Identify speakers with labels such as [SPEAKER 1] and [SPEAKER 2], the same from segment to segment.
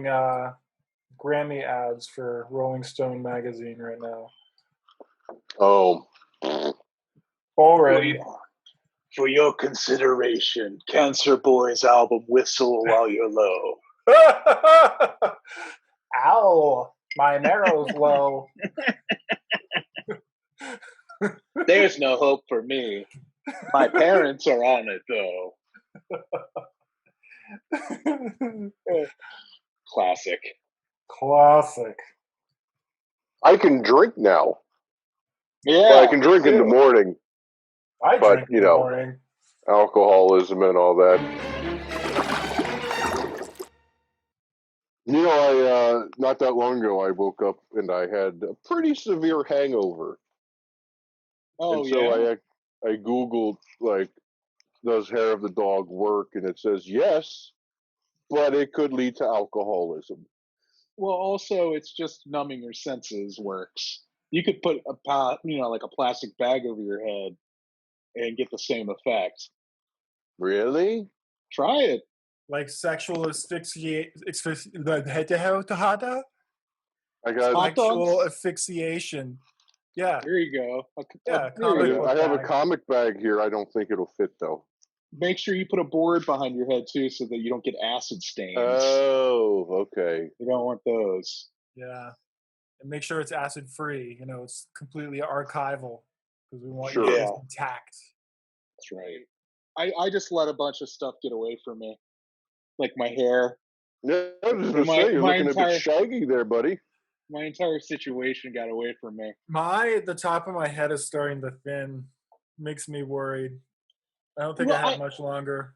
[SPEAKER 1] running Grammy ads for Rolling Stone magazine right now.
[SPEAKER 2] Oh.
[SPEAKER 1] Already.
[SPEAKER 3] For your consideration, Cancer Boy's album Whistle While You're Low.
[SPEAKER 1] Ow, my marrow's low.
[SPEAKER 3] There's no hope for me. My parents are on it, though. Classic.
[SPEAKER 2] I can drink now.
[SPEAKER 3] Yeah.
[SPEAKER 2] Well, I can drink in the morning.
[SPEAKER 1] I drink in the morning.
[SPEAKER 2] Alcoholism and all that. Not that long ago, I woke up and I had a pretty severe hangover.
[SPEAKER 3] Oh,
[SPEAKER 2] and so I Googled, does hair of the dog work? And it says yes, but it could lead to alcoholism.
[SPEAKER 3] Well, also, it's just numbing your senses works. You could put a plastic bag over your head and get the same effect.
[SPEAKER 2] Really?
[SPEAKER 3] Try it.
[SPEAKER 1] Like sexual asphyxiation.
[SPEAKER 2] I got
[SPEAKER 1] sexual asphyxiation. Yeah.
[SPEAKER 3] There you go.
[SPEAKER 2] I have a comic bag here. I don't think it'll fit, though.
[SPEAKER 3] Make sure you put a board behind your head, too, so that you don't get acid stains.
[SPEAKER 2] Oh, okay.
[SPEAKER 3] You don't want those.
[SPEAKER 1] Yeah. And make sure it's acid-free. It's completely archival because we want
[SPEAKER 2] Sure.
[SPEAKER 1] you guys intact.
[SPEAKER 3] That's right. I just let a bunch of stuff get away from me. Like my hair.
[SPEAKER 2] Yeah, I was going to say, you're looking a bit shaggy there, buddy.
[SPEAKER 3] My entire situation got away from me.
[SPEAKER 1] The top of my head is starting to thin. Makes me worried. I don't think I have much longer.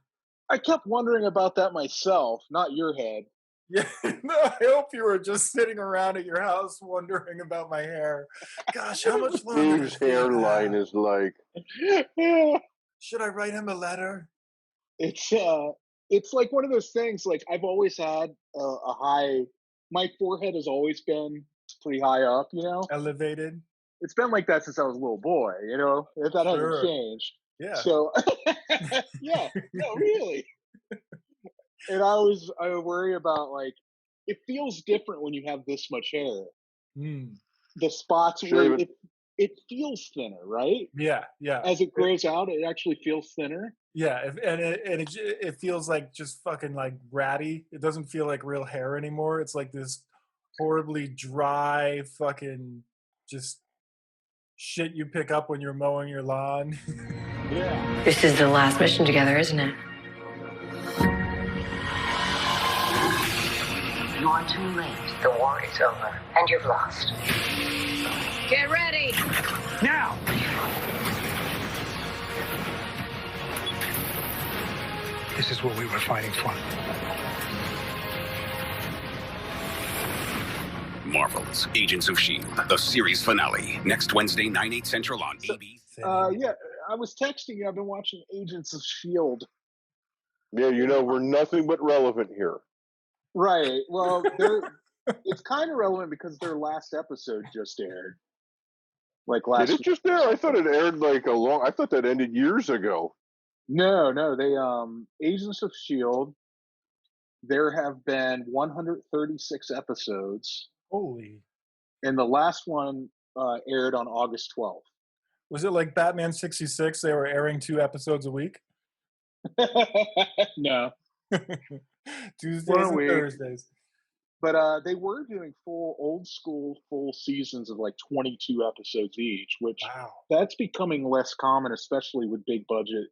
[SPEAKER 3] I kept wondering about that myself, not your head.
[SPEAKER 1] Yeah, no, I hope you were just sitting around at your house wondering about my hair. Gosh, how much longer?
[SPEAKER 2] Steve's hairline is like.
[SPEAKER 1] Should I write him a letter?
[SPEAKER 3] It's like one of those things. Like I've always had a high. My forehead has always been pretty high up.
[SPEAKER 1] Elevated.
[SPEAKER 3] It's been like that since I was a little boy. If that hasn't changed.
[SPEAKER 1] Yeah.
[SPEAKER 3] So, yeah, no, really. And I worry about it feels different when you have this much hair. The spots where it feels thinner, right?
[SPEAKER 1] Yeah.
[SPEAKER 3] As it grows out, it actually feels thinner.
[SPEAKER 1] Yeah, and it feels like just fucking ratty. It doesn't feel like real hair anymore. It's like this horribly dry fucking just shit you pick up when you're mowing your lawn.
[SPEAKER 3] Yeah.
[SPEAKER 4] This is the last mission together, isn't it?
[SPEAKER 5] You're too late. The war is over, and you've lost.
[SPEAKER 6] Get ready!
[SPEAKER 5] Now!
[SPEAKER 7] This is what we were fighting for.
[SPEAKER 8] Marvel's Agents of S.H.I.E.L.D., the series finale, next Wednesday, 9/8 Central on ABC.
[SPEAKER 3] Yeah, I was texting you. I've been watching Agents of S.H.I.E.L.D.
[SPEAKER 2] Yeah, we're nothing but relevant here.
[SPEAKER 3] Right. Well, it's kind of relevant because their last episode just aired.
[SPEAKER 2] Did it just air? I thought it aired I thought that ended years ago.
[SPEAKER 3] No, they Agents of S.H.I.E.L.D. There have been 136 episodes.
[SPEAKER 1] Holy.
[SPEAKER 3] And the last one aired on August 12th.
[SPEAKER 1] Was it like Batman 66? They were airing 2 episodes a week?
[SPEAKER 3] No.
[SPEAKER 1] Tuesdays and Thursdays.
[SPEAKER 3] But they were doing old school full seasons of 22 episodes each, which that's becoming less common, especially with big budget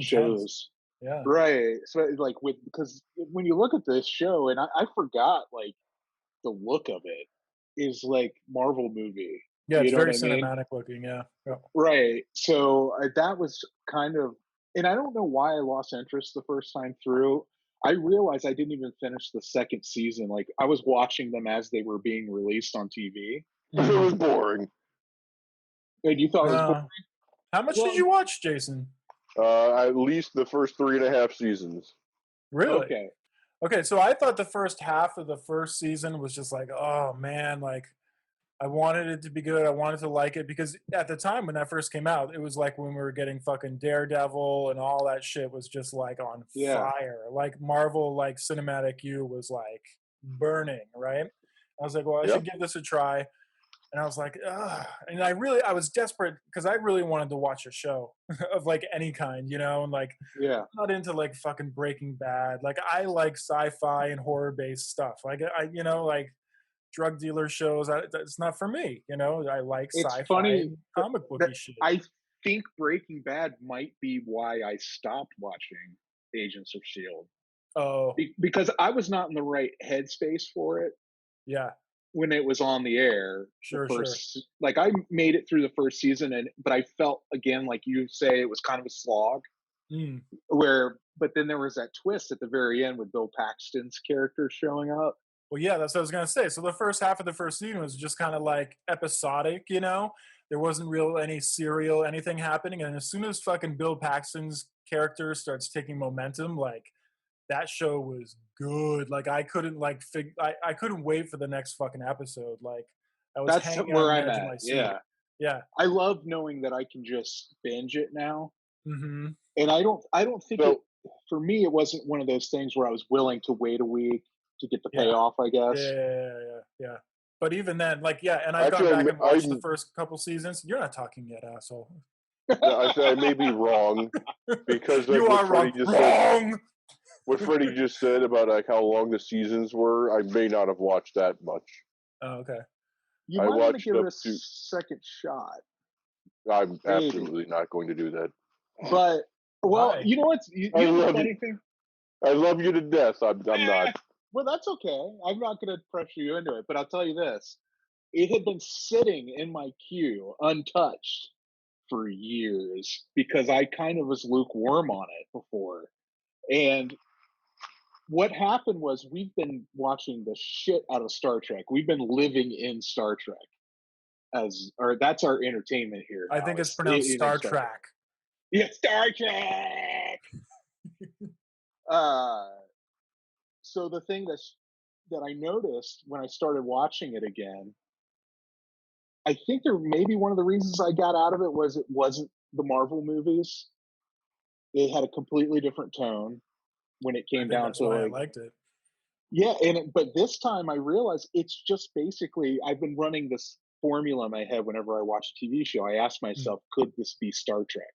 [SPEAKER 3] shows.
[SPEAKER 1] Yeah.
[SPEAKER 3] Right. So because when you look at this show, and I forgot the look of it is Marvel movie.
[SPEAKER 1] Yeah, it's very cinematic looking. Yeah.
[SPEAKER 3] Right. So that was kind of, and I don't know why I lost interest the first time through. I realized I didn't even finish the second season. I was watching them as they were being released on TV.
[SPEAKER 2] It was boring.
[SPEAKER 3] And you thought it was boring?
[SPEAKER 1] How much did you watch, Jason?
[SPEAKER 2] At least the first 3.5 seasons.
[SPEAKER 1] Really? Okay, so I thought the first half of the first season was just oh man, I wanted it to be good. I wanted to like it because at the time when that first came out, it was when we were getting fucking Daredevil and all that shit was just on fire. Marvel, Cinematic U was burning, right? I was like, well, I should give this a try. And I was like, ugh. And I was desperate because I really wanted to watch a show of like any kind, you know, and like, I'm not into like fucking Breaking Bad. Like I like sci-fi and horror-based stuff. Like you know, like drug dealer shows. It's not for me, you know. I like sci-fi and comic booky shit.
[SPEAKER 3] I think Breaking Bad might be why I stopped watching Agents of S.H.I.E.L.D.
[SPEAKER 1] Oh,
[SPEAKER 3] because I was not in the right headspace for it.
[SPEAKER 1] Yeah.
[SPEAKER 3] When it was on the air,
[SPEAKER 1] sure.
[SPEAKER 3] Like I made it through the first season, but I felt again, like you say, it was kind of a slog. But then there was that twist at the very end with Bill Paxton's character showing up.
[SPEAKER 1] Well, yeah, that's what I was gonna say. So the first half of the first season was just kind of like episodic, you know. There wasn't any serial anything happening, and as soon as fucking Bill Paxton's character starts taking momentum, like that show was good. Like I couldn't like I couldn't wait for the next fucking episode. Like I was hanging where I'm at. Yeah. I
[SPEAKER 3] love knowing that I can just binge it now.
[SPEAKER 1] Mm-hmm.
[SPEAKER 3] And I don't think for me it wasn't one of those things where I was willing to wait a week to get the payoff. I guess.
[SPEAKER 1] Yeah. But even then, like, and I've gone back and watched the first couple seasons. You're not talking yet, asshole.
[SPEAKER 2] I may be wrong because
[SPEAKER 1] you are wrong.
[SPEAKER 2] What Freddie just said about like how long the seasons were, I may not have watched that much.
[SPEAKER 1] Oh, okay.
[SPEAKER 3] You might want to give it a second shot.
[SPEAKER 2] I'm absolutely not going to do that.
[SPEAKER 3] But you know what's the funny thing?
[SPEAKER 2] I love you to death. I'm not.
[SPEAKER 3] Well, that's okay. I'm not going to pressure you into it. But I'll tell you this: it had been sitting in my queue untouched for years because I kind of was lukewarm on it before, and what happened was we've been watching the shit out of Star Trek. We've been living in Star Trek that's our entertainment here.
[SPEAKER 1] I think it's pronounced Star Trek.
[SPEAKER 3] Yeah, Star Trek. So the thing that I noticed when I started watching it again, I think maybe one of the reasons I got out of it was it wasn't the Marvel movies. It had a completely different tone. When it came down to
[SPEAKER 1] I liked it.
[SPEAKER 3] Yeah, but this time I realized it's just basically I've been running this formula in my head whenever I watch a TV show. I ask myself, could this be Star Trek?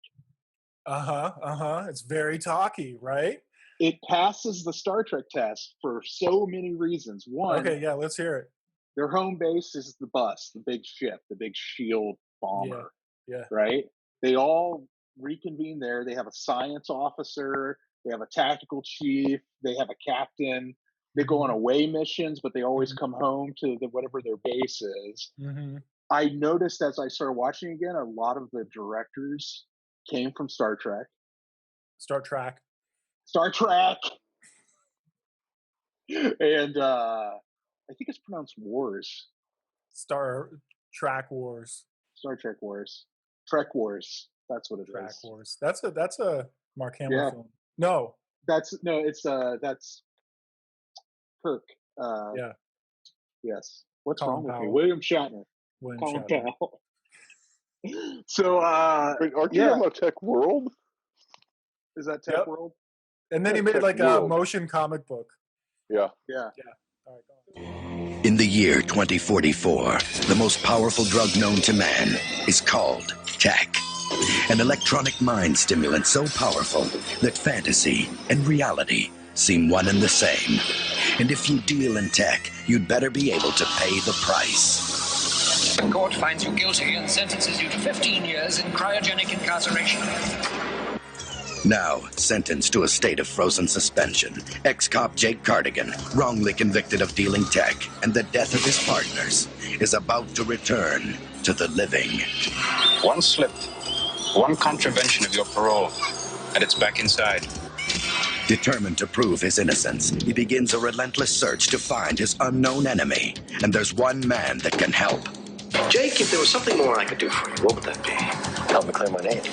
[SPEAKER 1] It's very talky, right?
[SPEAKER 3] It passes the Star Trek test for so many reasons. One,
[SPEAKER 1] okay, yeah, let's hear it.
[SPEAKER 3] Their home base is the bus, the big ship, the big S.H.I.E.L.D. bomber.
[SPEAKER 1] Yeah.
[SPEAKER 3] Right? They all reconvene there. They have a science officer. They have a tactical chief. They have a captain. They go on away missions, but they always come home to whatever their base is.
[SPEAKER 1] Mm-hmm.
[SPEAKER 3] I noticed as I started watching again, a lot of the directors came from Star Trek. And I think it's pronounced Wars.
[SPEAKER 1] Star Trek Wars.
[SPEAKER 3] Trek Wars. That's what it is.
[SPEAKER 1] Trek Wars. That's a Mark Hamill film. No.
[SPEAKER 3] That's Kirk. Yes. What's
[SPEAKER 1] Colin
[SPEAKER 3] wrong with
[SPEAKER 1] Powell.
[SPEAKER 3] me? William Shatner.
[SPEAKER 1] Colin Powell.
[SPEAKER 3] So,
[SPEAKER 2] wait, aren't you talking about Tech World?
[SPEAKER 3] Is that Tech World?
[SPEAKER 1] And then he made like a motion comic book.
[SPEAKER 2] Yeah.
[SPEAKER 3] Yeah.
[SPEAKER 1] All right, go on.
[SPEAKER 9] In the year 2044, the most powerful drug known to man is called tech. An electronic mind stimulant so powerful that fantasy and reality seem one and the same. And if you deal in tech, you'd better be able to pay the price.
[SPEAKER 10] The court finds you guilty and sentences you to 15 years in cryogenic incarceration.
[SPEAKER 9] Now, sentenced to a state of frozen suspension, ex-cop Jake Cardigan, wrongly convicted of dealing tech and the death of his partners, is about to return to the living.
[SPEAKER 11] One slip, one contravention of your parole, and it's back inside.
[SPEAKER 9] Determined to prove his innocence, he begins a relentless search to find his unknown enemy, and there's one man that can help.
[SPEAKER 12] Jake, if there was something more I could do for you, what would that be? Help me clear my name.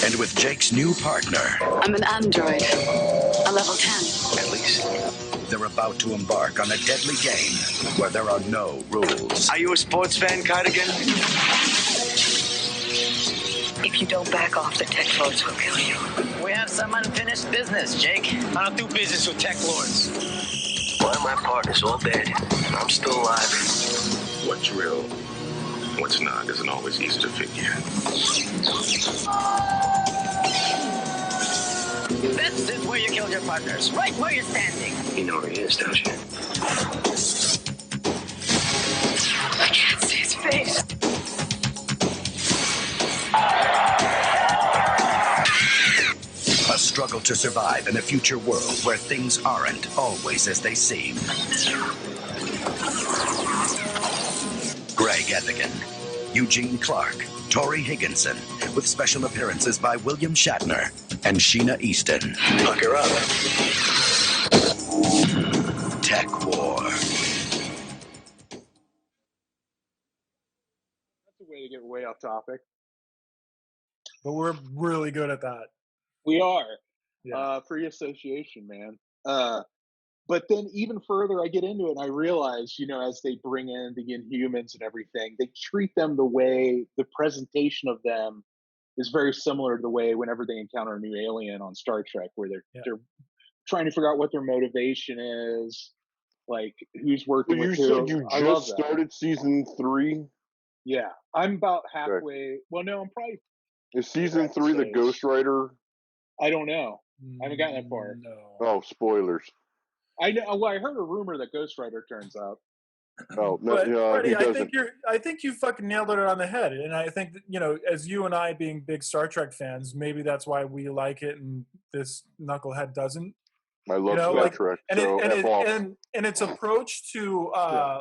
[SPEAKER 9] And with Jake's new partner...
[SPEAKER 13] I'm an android. A level 10.
[SPEAKER 12] At least.
[SPEAKER 9] They're about to embark on a deadly game where there are no rules.
[SPEAKER 12] Are you a sports fan, Cardigan?
[SPEAKER 13] If you don't back off, the tech lords will kill you.
[SPEAKER 10] We have some unfinished business, Jake.
[SPEAKER 12] I don't do business with tech lords. While my partner's all dead, and I'm still alive.
[SPEAKER 11] What's real, what's not, isn't always easy to figure.
[SPEAKER 10] This is where you killed your partners, right where you're standing.
[SPEAKER 12] You know where he is, don't you?
[SPEAKER 13] I can't see his face.
[SPEAKER 9] A struggle to survive in a future world where things aren't always as they seem. Greg Ethigan, Eugene Clark, Tori Higginson, with special appearances by William Shatner and Sheena Easton.
[SPEAKER 12] Look her up.
[SPEAKER 9] Tech War.
[SPEAKER 3] That's a way to get way off topic.
[SPEAKER 1] But we're really good at that.
[SPEAKER 3] We are.
[SPEAKER 1] Yeah.
[SPEAKER 3] Free association, man. But then even further, I get into it and I realize, as they bring in the Inhumans and everything, they treat them the way the presentation of them is very similar to the way whenever they encounter a new alien on Star Trek, where they're trying to figure out what their motivation is, like who's working with who.
[SPEAKER 2] You said you just started season 3?
[SPEAKER 3] Yeah. I'm about halfway. Okay. Well, no, I'm probably...
[SPEAKER 2] Is season 3 the Ghost Rider?
[SPEAKER 3] I don't know. I haven't gotten that far.
[SPEAKER 1] No.
[SPEAKER 2] Oh, spoilers.
[SPEAKER 3] I know. Well, I heard a rumor that Ghost Rider turns up.
[SPEAKER 2] Oh, no,
[SPEAKER 1] but Freddie,
[SPEAKER 2] he doesn't.
[SPEAKER 1] I think you fucking nailed it on the head. And I think that, as you and I being big Star Trek fans, maybe that's why we like it and this knucklehead doesn't.
[SPEAKER 2] I love Star Trek.
[SPEAKER 1] And its approach to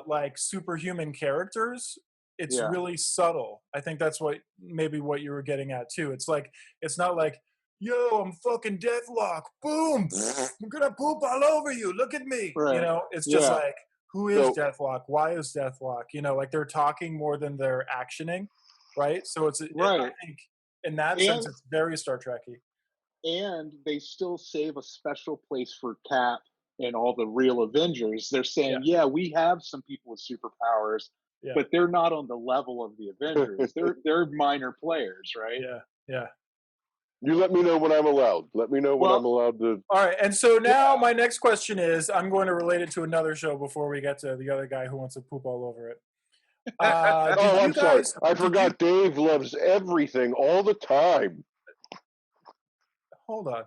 [SPEAKER 1] like superhuman characters, it's really subtle. I think that's what you were getting at too. It's like, it's not like, yo, I'm fucking Deathlock. Boom. I'm going to poop all over you. Look at me.
[SPEAKER 3] Right.
[SPEAKER 1] It's just like, who is Deathlock? Why is Deathlock? Like they're talking more than they're actioning, right? So it's
[SPEAKER 3] right.
[SPEAKER 1] I think in that sense, it's very Star Trek-y.
[SPEAKER 3] And they still save a special place for Cap and all the real Avengers. They're saying, we have some people with superpowers, but they're not on the level of the Avengers. they're minor players, right?
[SPEAKER 1] Yeah.
[SPEAKER 2] You let me know when I'm allowed. Let me know when I'm allowed to.
[SPEAKER 1] All right. And so now my next question is, I'm going to relate it to another show before we get to the other guy who wants to poop all over it.
[SPEAKER 2] I'm sorry. I forgot Dave loves everything all the time.
[SPEAKER 1] Hold on.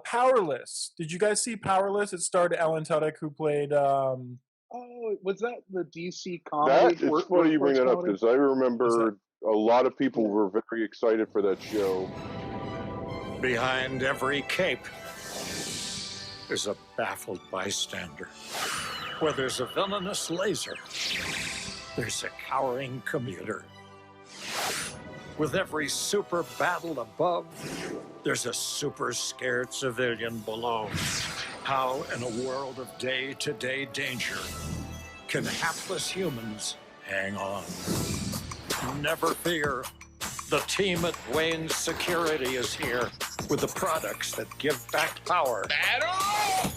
[SPEAKER 1] Powerless. Did you guys see Powerless? It starred Ellen Tudyk, who played...
[SPEAKER 3] was that the DC comedy?
[SPEAKER 2] It's funny you bring that up, because I remember... A lot of people were very excited for that show.
[SPEAKER 14] Behind every cape is a baffled bystander. Where there's a villainous laser, there's a cowering commuter. With every super battle above, there's a super scared civilian below. How, in a world of day-to-day danger, can hapless humans hang on? Never fear. The team at Wayne's Security is here with the products that give back power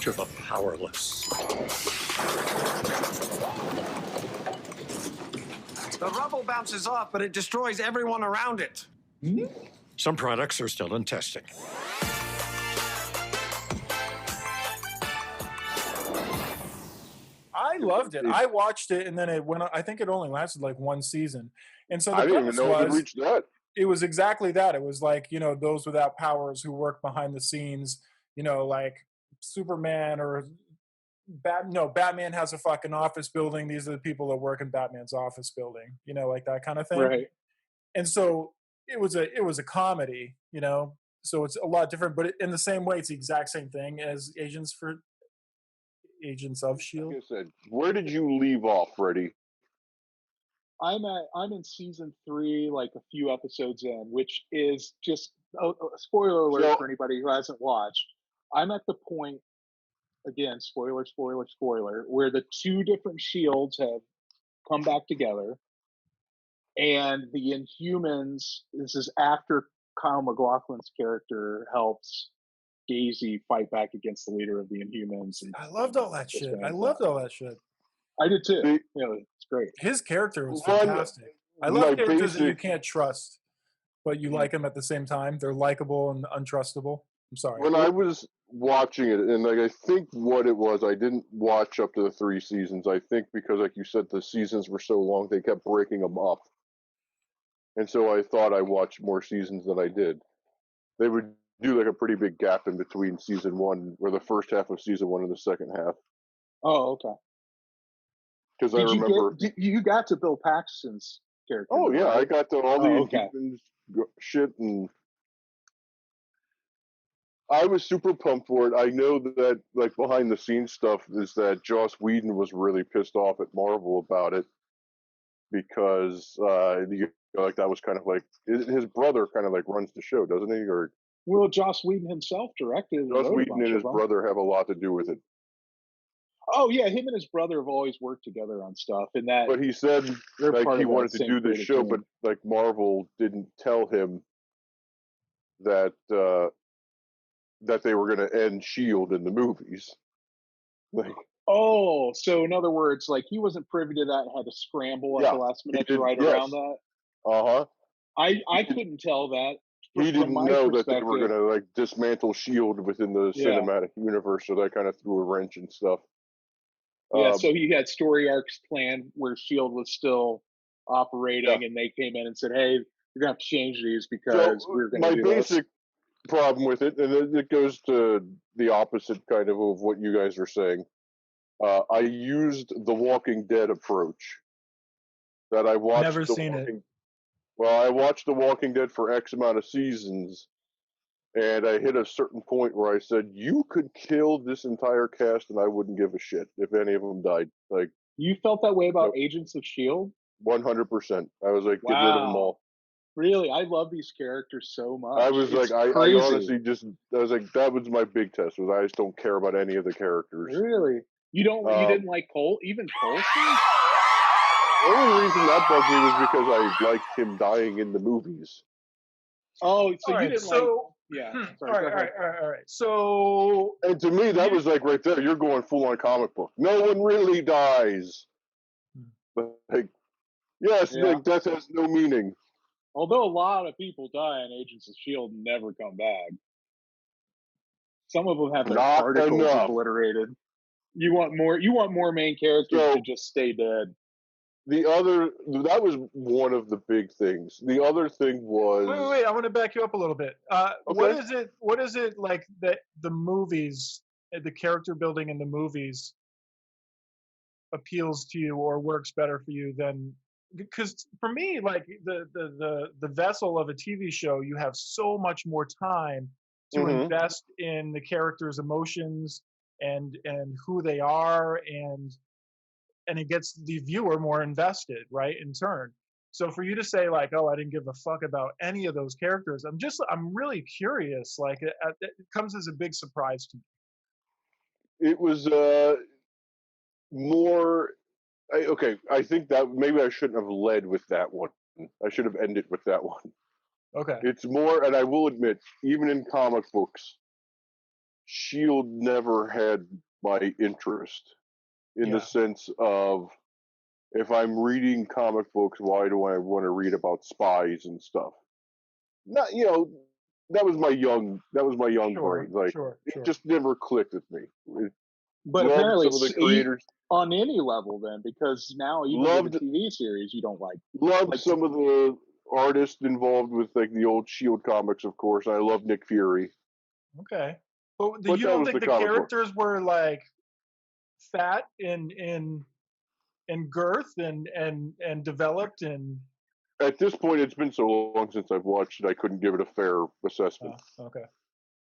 [SPEAKER 14] to the powerless.
[SPEAKER 15] The rubble bounces off, but it destroys everyone around it.
[SPEAKER 14] Some products are still in testing.
[SPEAKER 1] I loved it. I watched it, and then it went. I think it only lasted like one season. And so
[SPEAKER 2] I didn't even know it reached that.
[SPEAKER 1] It was exactly that. It was like, those without powers who work behind the scenes, like Superman or Batman has a fucking office building. These are the people that work in Batman's office building, like that kind of thing.
[SPEAKER 3] Right. And
[SPEAKER 1] so it was a comedy, so it's a lot different, but in the same way, it's the exact same thing as Agents of S.H.I.E.L.D.
[SPEAKER 2] Like I said, where did you leave off, Freddie?
[SPEAKER 3] I'm in season 3, like a few episodes in, which is just a spoiler alert for anybody who hasn't watched. I'm at the point, again, spoiler, where the 2 different S.H.I.E.L.D s have come back together, and the Inhumans. This is after Kyle MacLachlan's character helps Daisy fight back against the leader of the Inhumans. And
[SPEAKER 1] I loved all that shit.
[SPEAKER 3] I did too. It's great.
[SPEAKER 1] His character was fantastic. I love characters that you can't trust, but you like them at the same time. They're likable and untrustable. I'm sorry.
[SPEAKER 2] When I was watching it, and like I think what it was, I didn't watch up to the 3 seasons. I think because, like you said, the seasons were so long, they kept breaking them up, and so I thought I watched more seasons than I did. They would do like a pretty big gap in between season 1, or the first half of season 1 and the second half.
[SPEAKER 3] Oh, okay.
[SPEAKER 2] Because I remember
[SPEAKER 3] you got to Bill Paxton's character.
[SPEAKER 2] Oh yeah,
[SPEAKER 3] right?
[SPEAKER 2] I got to all the
[SPEAKER 3] okay.
[SPEAKER 2] shit, and I was super pumped for it. I know that like behind the scenes stuff is that Joss Whedon was really pissed off at Marvel about it because like that was kind of like his brother kind of like runs the show, doesn't he? Or
[SPEAKER 3] well, Joss Whedon himself directed.
[SPEAKER 2] Joss Whedon and his brother have a lot to do with it.
[SPEAKER 3] Oh yeah, him and his brother have always worked together on stuff, and that.
[SPEAKER 2] But he said like he wanted to do this show, but like Marvel didn't tell him that that they were going to end S.H.I.E.L.D. in the movies. Like,
[SPEAKER 3] oh, so in other words, like he wasn't privy to that and had to scramble at the last minute to write around that. I couldn't tell that.
[SPEAKER 2] He didn't know that they were going to like dismantle S.H.I.E.L.D. within the cinematic universe, so that kind of threw a wrench and stuff.
[SPEAKER 3] Yeah, so he had story arcs planned where S.H.I.E.L.D. was still operating, and they came in and said, "Hey, you're gonna have to change these because we're gonna do this."
[SPEAKER 2] My basic problem with it, and it goes to the opposite kind of what you guys are saying. I used the Walking Dead approach. That I watched.
[SPEAKER 1] Never seen it.
[SPEAKER 2] Well, I watched The Walking Dead for X amount of seasons, and I hit a certain point where I said, "You could kill this entire cast, and I wouldn't give a shit if any of them died." Like
[SPEAKER 3] you felt that way about Agents of S.H.I.E.L.D.
[SPEAKER 2] 100%. I was like, "Get rid of them all."
[SPEAKER 3] Really, I love these characters so much.
[SPEAKER 2] I was like, I honestly I was like, that was my big test. Was I just don't care about any of the characters.
[SPEAKER 3] Really, you don't? You didn't like even Coulson?
[SPEAKER 2] The only reason that bugged me was because I liked him dying in the movies.
[SPEAKER 3] Oh, so you didn't like?
[SPEAKER 1] Yeah. Sorry, all right. So,
[SPEAKER 2] and to me, that was like right there. You're going full on comic book. No one really dies. Like, yes, like death has no meaning.
[SPEAKER 3] Although a lot of people die in Agents of S.H.I.E.L.D. and never come back. Some of them have their particles obliterated. You want more main characters to just stay dead.
[SPEAKER 2] That was one of the big things. The other thing was
[SPEAKER 1] wait. I want to back you up a little bit. Okay. What is it like that the movies, the character building in the movies appeals to you or works better for you than? Because for me, like the vessel of a TV show, you have so much more time to invest in the characters' emotions and who they are, and it gets the viewer more invested, right, in turn. So for you to say like, oh, I didn't give a fuck about any of those characters, I'm really curious. Like it comes as a big surprise to me.
[SPEAKER 2] It was more. I think that maybe I shouldn't have led with that one. I should have ended with that one.
[SPEAKER 1] Okay.
[SPEAKER 2] It's more, and I will admit, even in comic books, S.H.I.E.L.D. never had my interest in the sense of if I'm reading comic books, why do I want to read about spies and stuff? Not, that was my young brain. Like it just never clicked with me.
[SPEAKER 3] But apparently, some of the creators on any level, then, because now even with the TV series, you don't like.
[SPEAKER 2] Loved some of the artists involved with like the old S.H.I.E.L.D. comics, of course. I love Nick Fury.
[SPEAKER 1] Okay, but you don't think the characters were like fat in girth and developed and?
[SPEAKER 2] At this point, it's been so long since I've watched it, I couldn't give it a fair assessment.
[SPEAKER 1] Okay.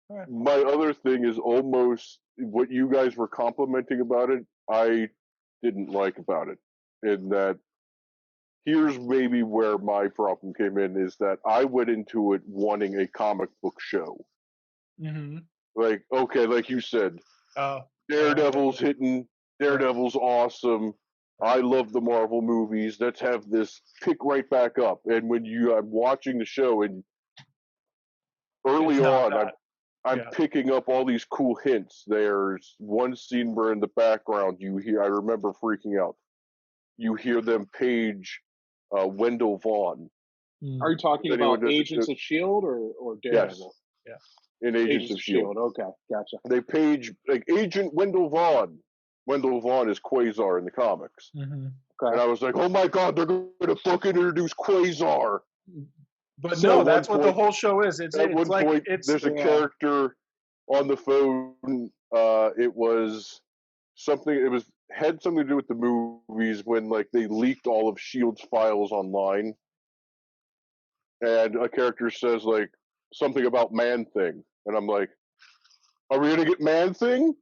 [SPEAKER 1] All right.
[SPEAKER 2] My other thing is almost what you guys were complimenting about it, I didn't like about it. In that, here's maybe where my problem came in, is that I went into it wanting a comic book show.
[SPEAKER 1] Mm-hmm.
[SPEAKER 2] Like, okay, like you said, Daredevil's hitting, Daredevil's awesome. I love the Marvel movies. Let's have this pick right back up. And when I'm watching the show, and early on, I'm picking up all these cool hints. There's one scene where in the background I remember freaking out. You hear them page Wendell Vaughn.
[SPEAKER 3] Are you talking about Agents of S.H.I.E.L.D. or Daredevil?
[SPEAKER 1] Yes.
[SPEAKER 2] in Agents of S.H.I.E.L.D.
[SPEAKER 3] Okay, gotcha.
[SPEAKER 2] They page like Agent Wendell Vaughn. Wendell Vaughn is Quasar in the comics.
[SPEAKER 1] Mm-hmm.
[SPEAKER 3] Okay.
[SPEAKER 2] And I was like, oh my god, they're going to fucking introduce Quasar.
[SPEAKER 1] But so no, that's what the whole show is. It's
[SPEAKER 2] at one
[SPEAKER 1] like,
[SPEAKER 2] point, there's a character on the phone. It was something. It had something to do with the movies when like they leaked all of S.H.I.E.L.D.'s files online, and a character says like something about Man-Thing, and I'm like, are we gonna get Man-Thing?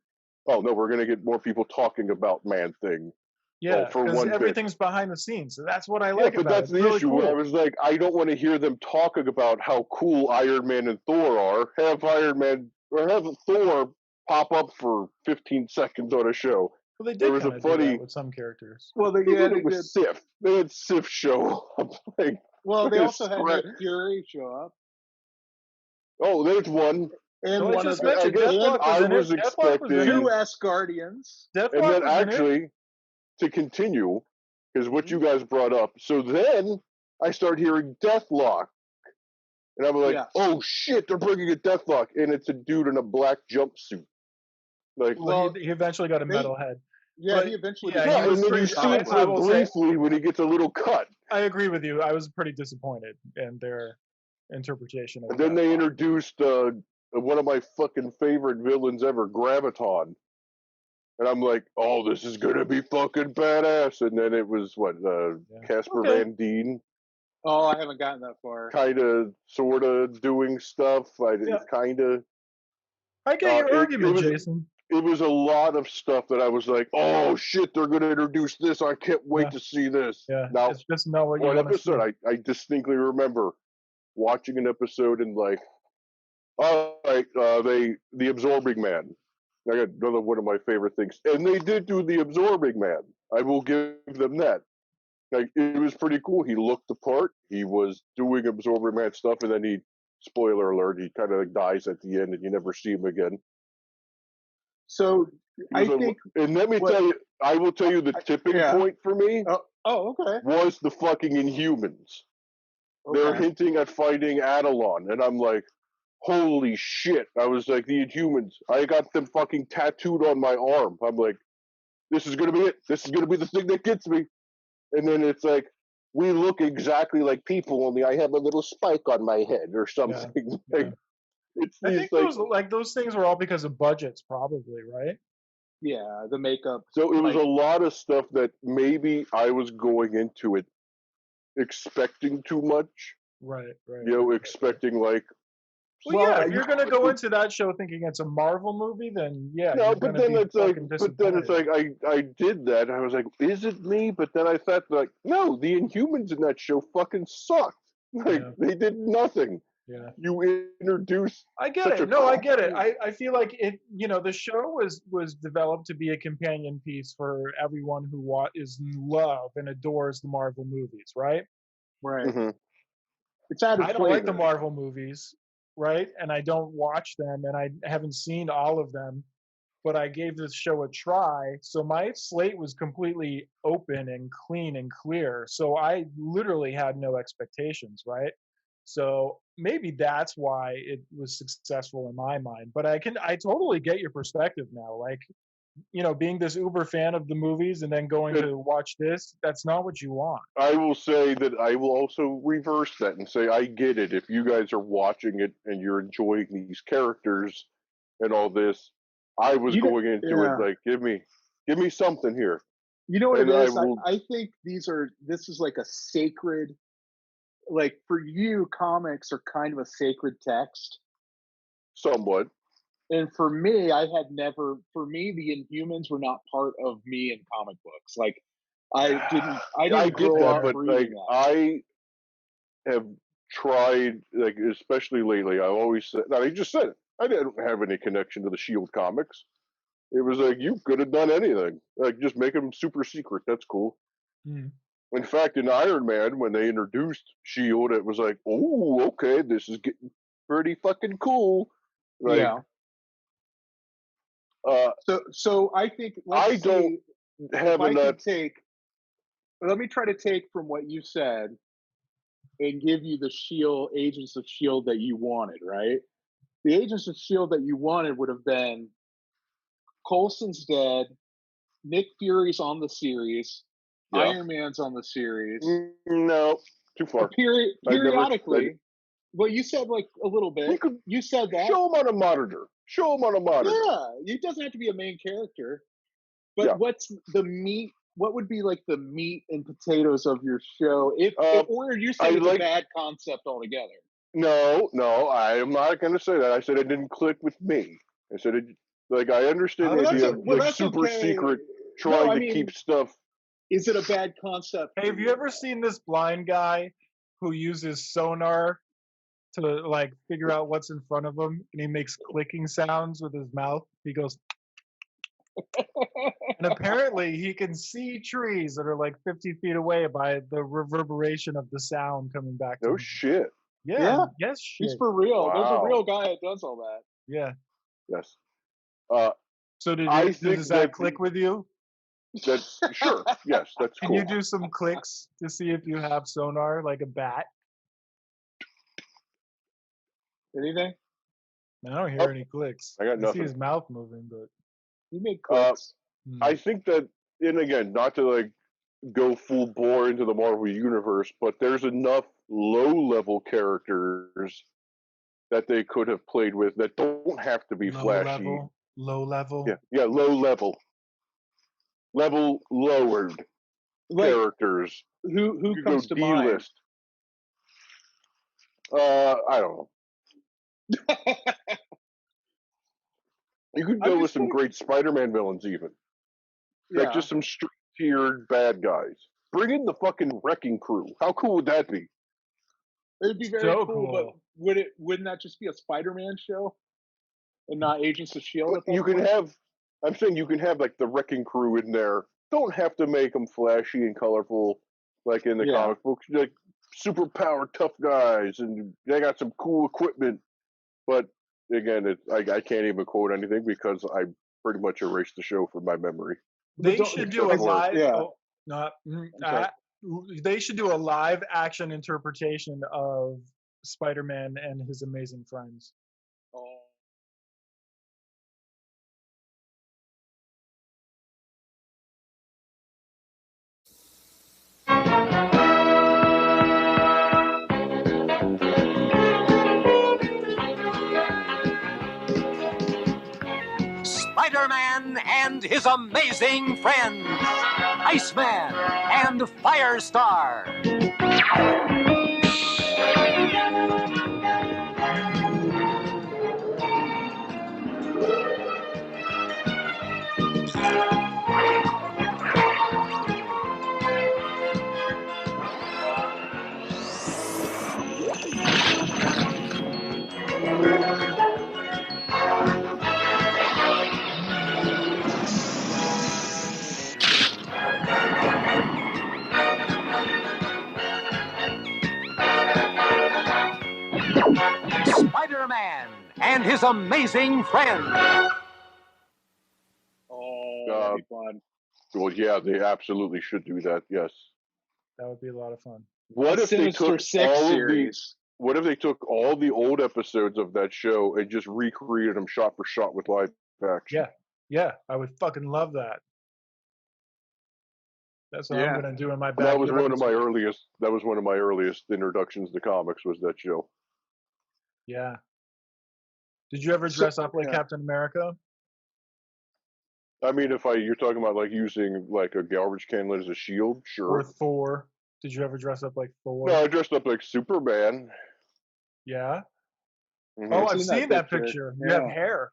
[SPEAKER 2] Oh no, we're gonna get more people talking about Man-Thing.
[SPEAKER 1] Yeah,
[SPEAKER 2] for
[SPEAKER 1] because
[SPEAKER 2] one
[SPEAKER 1] everything's behind the scenes. So that's what I like
[SPEAKER 2] but
[SPEAKER 1] about
[SPEAKER 2] that's
[SPEAKER 1] it.
[SPEAKER 2] the
[SPEAKER 1] really
[SPEAKER 2] issue.
[SPEAKER 1] Cool.
[SPEAKER 2] Where I was like, I don't want to hear them talking about how cool Iron Man and Thor are. Have Iron Man or have Thor pop up for 15 seconds on a show.
[SPEAKER 1] Well, they did
[SPEAKER 2] there was
[SPEAKER 1] kind
[SPEAKER 2] a
[SPEAKER 1] of
[SPEAKER 2] funny
[SPEAKER 1] do that with some characters.
[SPEAKER 3] Well, they
[SPEAKER 2] did.
[SPEAKER 3] did.
[SPEAKER 2] Sif. They had Sif show up. Like,
[SPEAKER 3] well, they also had Nick Fury show up.
[SPEAKER 2] Oh, there's one.
[SPEAKER 3] And
[SPEAKER 1] so
[SPEAKER 3] one
[SPEAKER 1] I just
[SPEAKER 3] of
[SPEAKER 1] mentioned Deathlock was in it. Deathlock was in it.
[SPEAKER 3] 2 S-Guardians.
[SPEAKER 1] Deathlock
[SPEAKER 2] and then
[SPEAKER 1] was
[SPEAKER 2] actually,
[SPEAKER 1] in it.
[SPEAKER 2] to continue, is what you guys brought up. So then I start hearing Deathlock. And I'm like, oh shit, they're bringing a Deathlock. And it's a dude in a black jumpsuit. Like,
[SPEAKER 1] well, he eventually got a metal head.
[SPEAKER 3] Yeah,
[SPEAKER 1] but,
[SPEAKER 3] he eventually
[SPEAKER 1] yeah,
[SPEAKER 2] and then you see it briefly when he gets a little cut.
[SPEAKER 1] I agree with you. I was pretty disappointed in their interpretation of
[SPEAKER 2] And then they introduced one of my fucking favorite villains ever, Graviton. And I'm like, oh, this is going to be fucking badass. And then it was, Casper Van Dien.
[SPEAKER 3] Oh, I haven't gotten that far.
[SPEAKER 2] Kind of, sort of doing stuff. Kind of.
[SPEAKER 1] I get your argument, Jason.
[SPEAKER 2] It was a lot of stuff that I was like, oh shit, they're going to introduce this. I can't wait to see this.
[SPEAKER 1] Yeah,
[SPEAKER 2] now,
[SPEAKER 1] it's just not what you
[SPEAKER 2] one
[SPEAKER 1] want to
[SPEAKER 2] episode,
[SPEAKER 1] see.
[SPEAKER 2] I distinctly remember watching an episode and like, all right, the Absorbing Man. I got another one of my favorite things. And they did do the Absorbing Man. I will give them that. Like, it was pretty cool. He looked the part. He was doing Absorbing Man stuff, and then spoiler alert, he kind of like dies at the end and you never see him again.
[SPEAKER 3] So I think,
[SPEAKER 2] and let me tell you, I will tell you the tipping point for me.
[SPEAKER 3] Okay.
[SPEAKER 2] Was the fucking Inhumans.
[SPEAKER 3] Okay.
[SPEAKER 2] They're hinting at fighting Adelon, and I'm like, holy shit. I was like, the Inhumans. I got them fucking tattooed on my arm. I'm like, this is going to be it. This is going to be the thing that gets me. And then it's like, we look exactly like people, only I have a little spike on my head or something.
[SPEAKER 1] Yeah.
[SPEAKER 2] Like,
[SPEAKER 1] I think those things were all because of budgets, probably, right?
[SPEAKER 3] Yeah, the makeup.
[SPEAKER 2] So it was a lot of stuff that maybe I was going into it expecting too much.
[SPEAKER 1] Right.
[SPEAKER 2] Expecting like.
[SPEAKER 1] Well, if you're gonna go into that show thinking it's a Marvel movie, then yeah.
[SPEAKER 2] No, but then it's like, I did that. I was like, is it me? But then I thought like, no, the Inhumans in that show fucking sucked. Like they did nothing.
[SPEAKER 1] Yeah.
[SPEAKER 2] You introduced.
[SPEAKER 1] I get it. No, I get it. I feel like it. The show was developed to be a companion piece for everyone who is in love and adores the Marvel movies, right?
[SPEAKER 3] Right.
[SPEAKER 2] Mm-hmm.
[SPEAKER 3] It's added
[SPEAKER 1] I don't like the Marvel movies, right? And I don't watch them, and I haven't seen all of them. But I gave this show a try, so my slate was completely open and clean and clear. So I literally had no expectations, right? So maybe that's why it was successful in my mind. But I totally get your perspective now. Like, being this uber fan of the movies and then going to watch this, that's not what you want.
[SPEAKER 2] I will say that I will also reverse that and say, I get it. If you guys are watching it and you're enjoying these characters and all this, I was going into it like, give me something here.
[SPEAKER 3] You know what it is? I think this is like a sacred, like for you, comics are kind of a sacred text.
[SPEAKER 2] Somewhat.
[SPEAKER 3] And for me, the Inhumans were not part of me in comic books. Like I didn't grow up reading that.
[SPEAKER 2] I have tried, like, especially lately, I always said, I just said it. I didn't have any connection to the S.H.I.E.L.D. comics. It was like, you could have done anything. Like, just make them super secret. That's cool.
[SPEAKER 1] Mm.
[SPEAKER 2] In fact, in Iron Man, when they introduced S.H.I.E.L.D., it was like, oh, okay, this is getting pretty fucking cool. Like,
[SPEAKER 3] yeah. So I think let me try to take from what you said and give you the S.H.I.E.L.D. Agents of S.H.I.E.L.D. that you wanted, right? the Agents of S.H.I.E.L.D. that you wanted would have been Coulson's dead, Nick Fury's on the series, Iron Man's on the series.
[SPEAKER 2] No, too far.
[SPEAKER 3] Periodically. Well, you said like a little bit. You said that.
[SPEAKER 2] Show him on a monitor.
[SPEAKER 3] Yeah, it doesn't have to be a main character. But what's the meat? What would be like the meat and potatoes of your show? Or you said it's a bad concept altogether.
[SPEAKER 2] No, I am not going to say that. I said it didn't click with me. I said it. Like I understand the idea of super secret trying to keep stuff.
[SPEAKER 3] Is it a bad concept?
[SPEAKER 1] Hey, have you ever seen this blind guy who uses sonar to like figure out what's in front of him, and he makes clicking sounds with his mouth? He goes, and apparently he can see trees that are like 50 feet away by the reverberation of the sound coming back to him.
[SPEAKER 2] Shit.
[SPEAKER 1] Yeah. Yes, shit.
[SPEAKER 3] He's for real.
[SPEAKER 2] Wow.
[SPEAKER 3] There's a real guy that does all that.
[SPEAKER 1] Yeah.
[SPEAKER 2] Yes.
[SPEAKER 1] So does that click with you?
[SPEAKER 2] That's sure. Yes, that's cool.
[SPEAKER 1] Can you do some clicks to see if you have sonar like a bat?
[SPEAKER 3] Anything?
[SPEAKER 1] I don't hear any clicks.
[SPEAKER 2] I got nothing.
[SPEAKER 1] See his mouth moving, but
[SPEAKER 3] you make clicks.
[SPEAKER 2] I think that, and again, not to like go full bore into the Marvel universe, but there's enough low-level characters that they could have played with that don't have to be flashy.
[SPEAKER 1] Low level.
[SPEAKER 2] Yeah, low level. Level lowered characters.
[SPEAKER 3] Who comes to mind?
[SPEAKER 2] D-list. I don't know. You could go with some great Spider-Man villains, even. Like just some straight-tiered bad guys. Bring in the fucking Wrecking Crew. How cool would that be?
[SPEAKER 3] It'd be very cool, but wouldn't that just be a Spider-Man show and not Agents of S.H.I.E.L.D.?
[SPEAKER 2] I'm saying you can have like the Wrecking Crew in there. Don't have to make them flashy and colorful like in the comic books. Like super powered tough guys, and they got some cool equipment. But again, I can't even quote anything because I pretty much erased the show from my memory.
[SPEAKER 1] They should do a live. They should do a live action interpretation of Spider-Man and his amazing friends.
[SPEAKER 16] Spider-Man and his amazing friends, Iceman and Firestar. Spider-Man and his amazing friends.
[SPEAKER 3] Oh, that'd be fun.
[SPEAKER 2] Well, yeah, they absolutely should do that. Yes,
[SPEAKER 1] that would be a lot of fun.
[SPEAKER 2] What if they took What if they took all the old episodes of that show and just recreated them shot for shot with live action?
[SPEAKER 1] Yeah, I would fucking love that. That's what I'm gonna do in my backyard.
[SPEAKER 2] That was one of my earliest. That was one of my earliest introductions to comics. Was that show?
[SPEAKER 1] Yeah. Did you ever dress up like Captain America?
[SPEAKER 2] I mean, you're talking about like using like a garbage can as a shield, sure.
[SPEAKER 1] Or Thor. Did you ever dress up like Thor?
[SPEAKER 2] No, I dressed up like Superman.
[SPEAKER 1] Yeah.
[SPEAKER 2] Mm-hmm.
[SPEAKER 1] Oh, I've seen that picture. You have hair.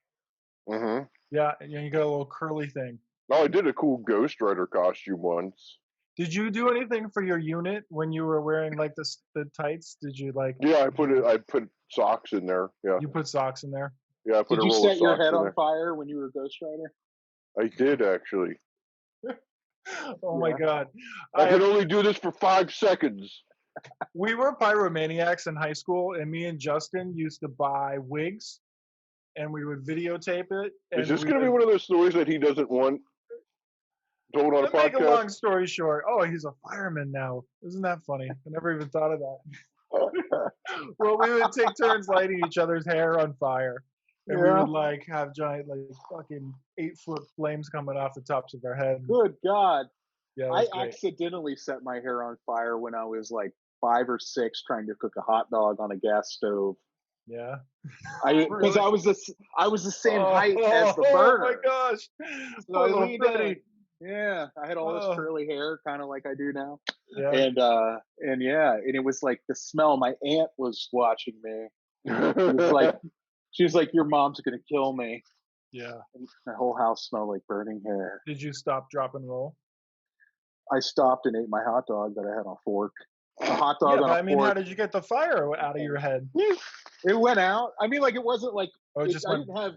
[SPEAKER 2] Mm-hmm.
[SPEAKER 1] Yeah, and you got a little curly thing.
[SPEAKER 2] Oh, I did a cool Ghost Rider costume once.
[SPEAKER 1] Did you do anything for your unit when you were wearing like the tights? Did you like?
[SPEAKER 2] Yeah, I put socks in there. Yeah.
[SPEAKER 1] You put socks in there?
[SPEAKER 2] Yeah, I put
[SPEAKER 3] Did
[SPEAKER 2] a roll of socks in there.
[SPEAKER 3] Did you set your head on fire when you were Ghost Rider?
[SPEAKER 2] I did actually.
[SPEAKER 1] Oh my God!
[SPEAKER 2] I could only do this for 5 seconds.
[SPEAKER 1] We were pyromaniacs in high school, and me and Justin used to buy wigs, and we would videotape it.
[SPEAKER 2] Is this going to be one of those stories that he doesn't want told on a podcast?
[SPEAKER 1] Make a long story short, he's a fireman now. Isn't that funny? I never even thought of that. Well, we would take turns lighting each other's hair on fire. And we would like have giant, like fucking 8-foot flames coming off the tops of our head.
[SPEAKER 3] Good God.
[SPEAKER 1] Yeah,
[SPEAKER 3] I
[SPEAKER 1] great.
[SPEAKER 3] accidentally set my hair on fire when I was like 5 or 6 trying to cook a hot dog on a gas stove.
[SPEAKER 1] Yeah.
[SPEAKER 3] Because I was the same height as the burner.
[SPEAKER 1] Oh my gosh.
[SPEAKER 3] So I leaned in. Yeah, I had all this curly hair, kind of like I do now.
[SPEAKER 1] Yeah.
[SPEAKER 3] And it was like the smell. My aunt was watching me. It was like, she was like, "Your mom's gonna kill me."
[SPEAKER 1] Yeah.
[SPEAKER 3] And my whole house smelled like burning hair.
[SPEAKER 1] Did you stop, drop, and roll?
[SPEAKER 3] I stopped and ate my hot dog that I had on a fork. A hot dog on a fork.
[SPEAKER 1] How did you get the fire out of your head?
[SPEAKER 3] It went out. I mean, like it wasn't like I didn't have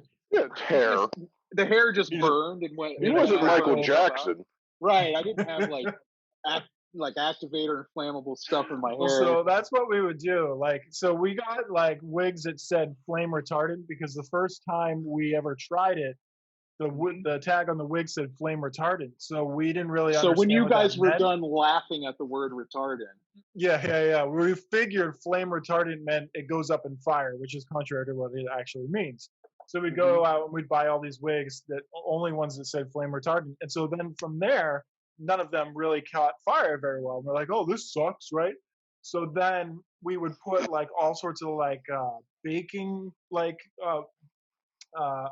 [SPEAKER 2] hair.
[SPEAKER 3] The hair just burned and went.
[SPEAKER 2] He wasn't Michael Jackson,
[SPEAKER 3] right? I didn't have like activator and flammable stuff in my hair.
[SPEAKER 1] So that's what we would do. Like, so we got like wigs that said flame retardant because the first time we ever tried it, the tag on the wig said flame retardant. So we didn't really understand.
[SPEAKER 3] So when you guys were done laughing at the word retardant.
[SPEAKER 1] Yeah. We figured flame retardant meant it goes up in fire, which is contrary to what it actually means. So we'd go out and we'd buy all these wigs, that only ones that said flame retardant. And so then from there, none of them really caught fire very well. And we're like, oh, this sucks, right? So then we would put like all sorts of like baking, like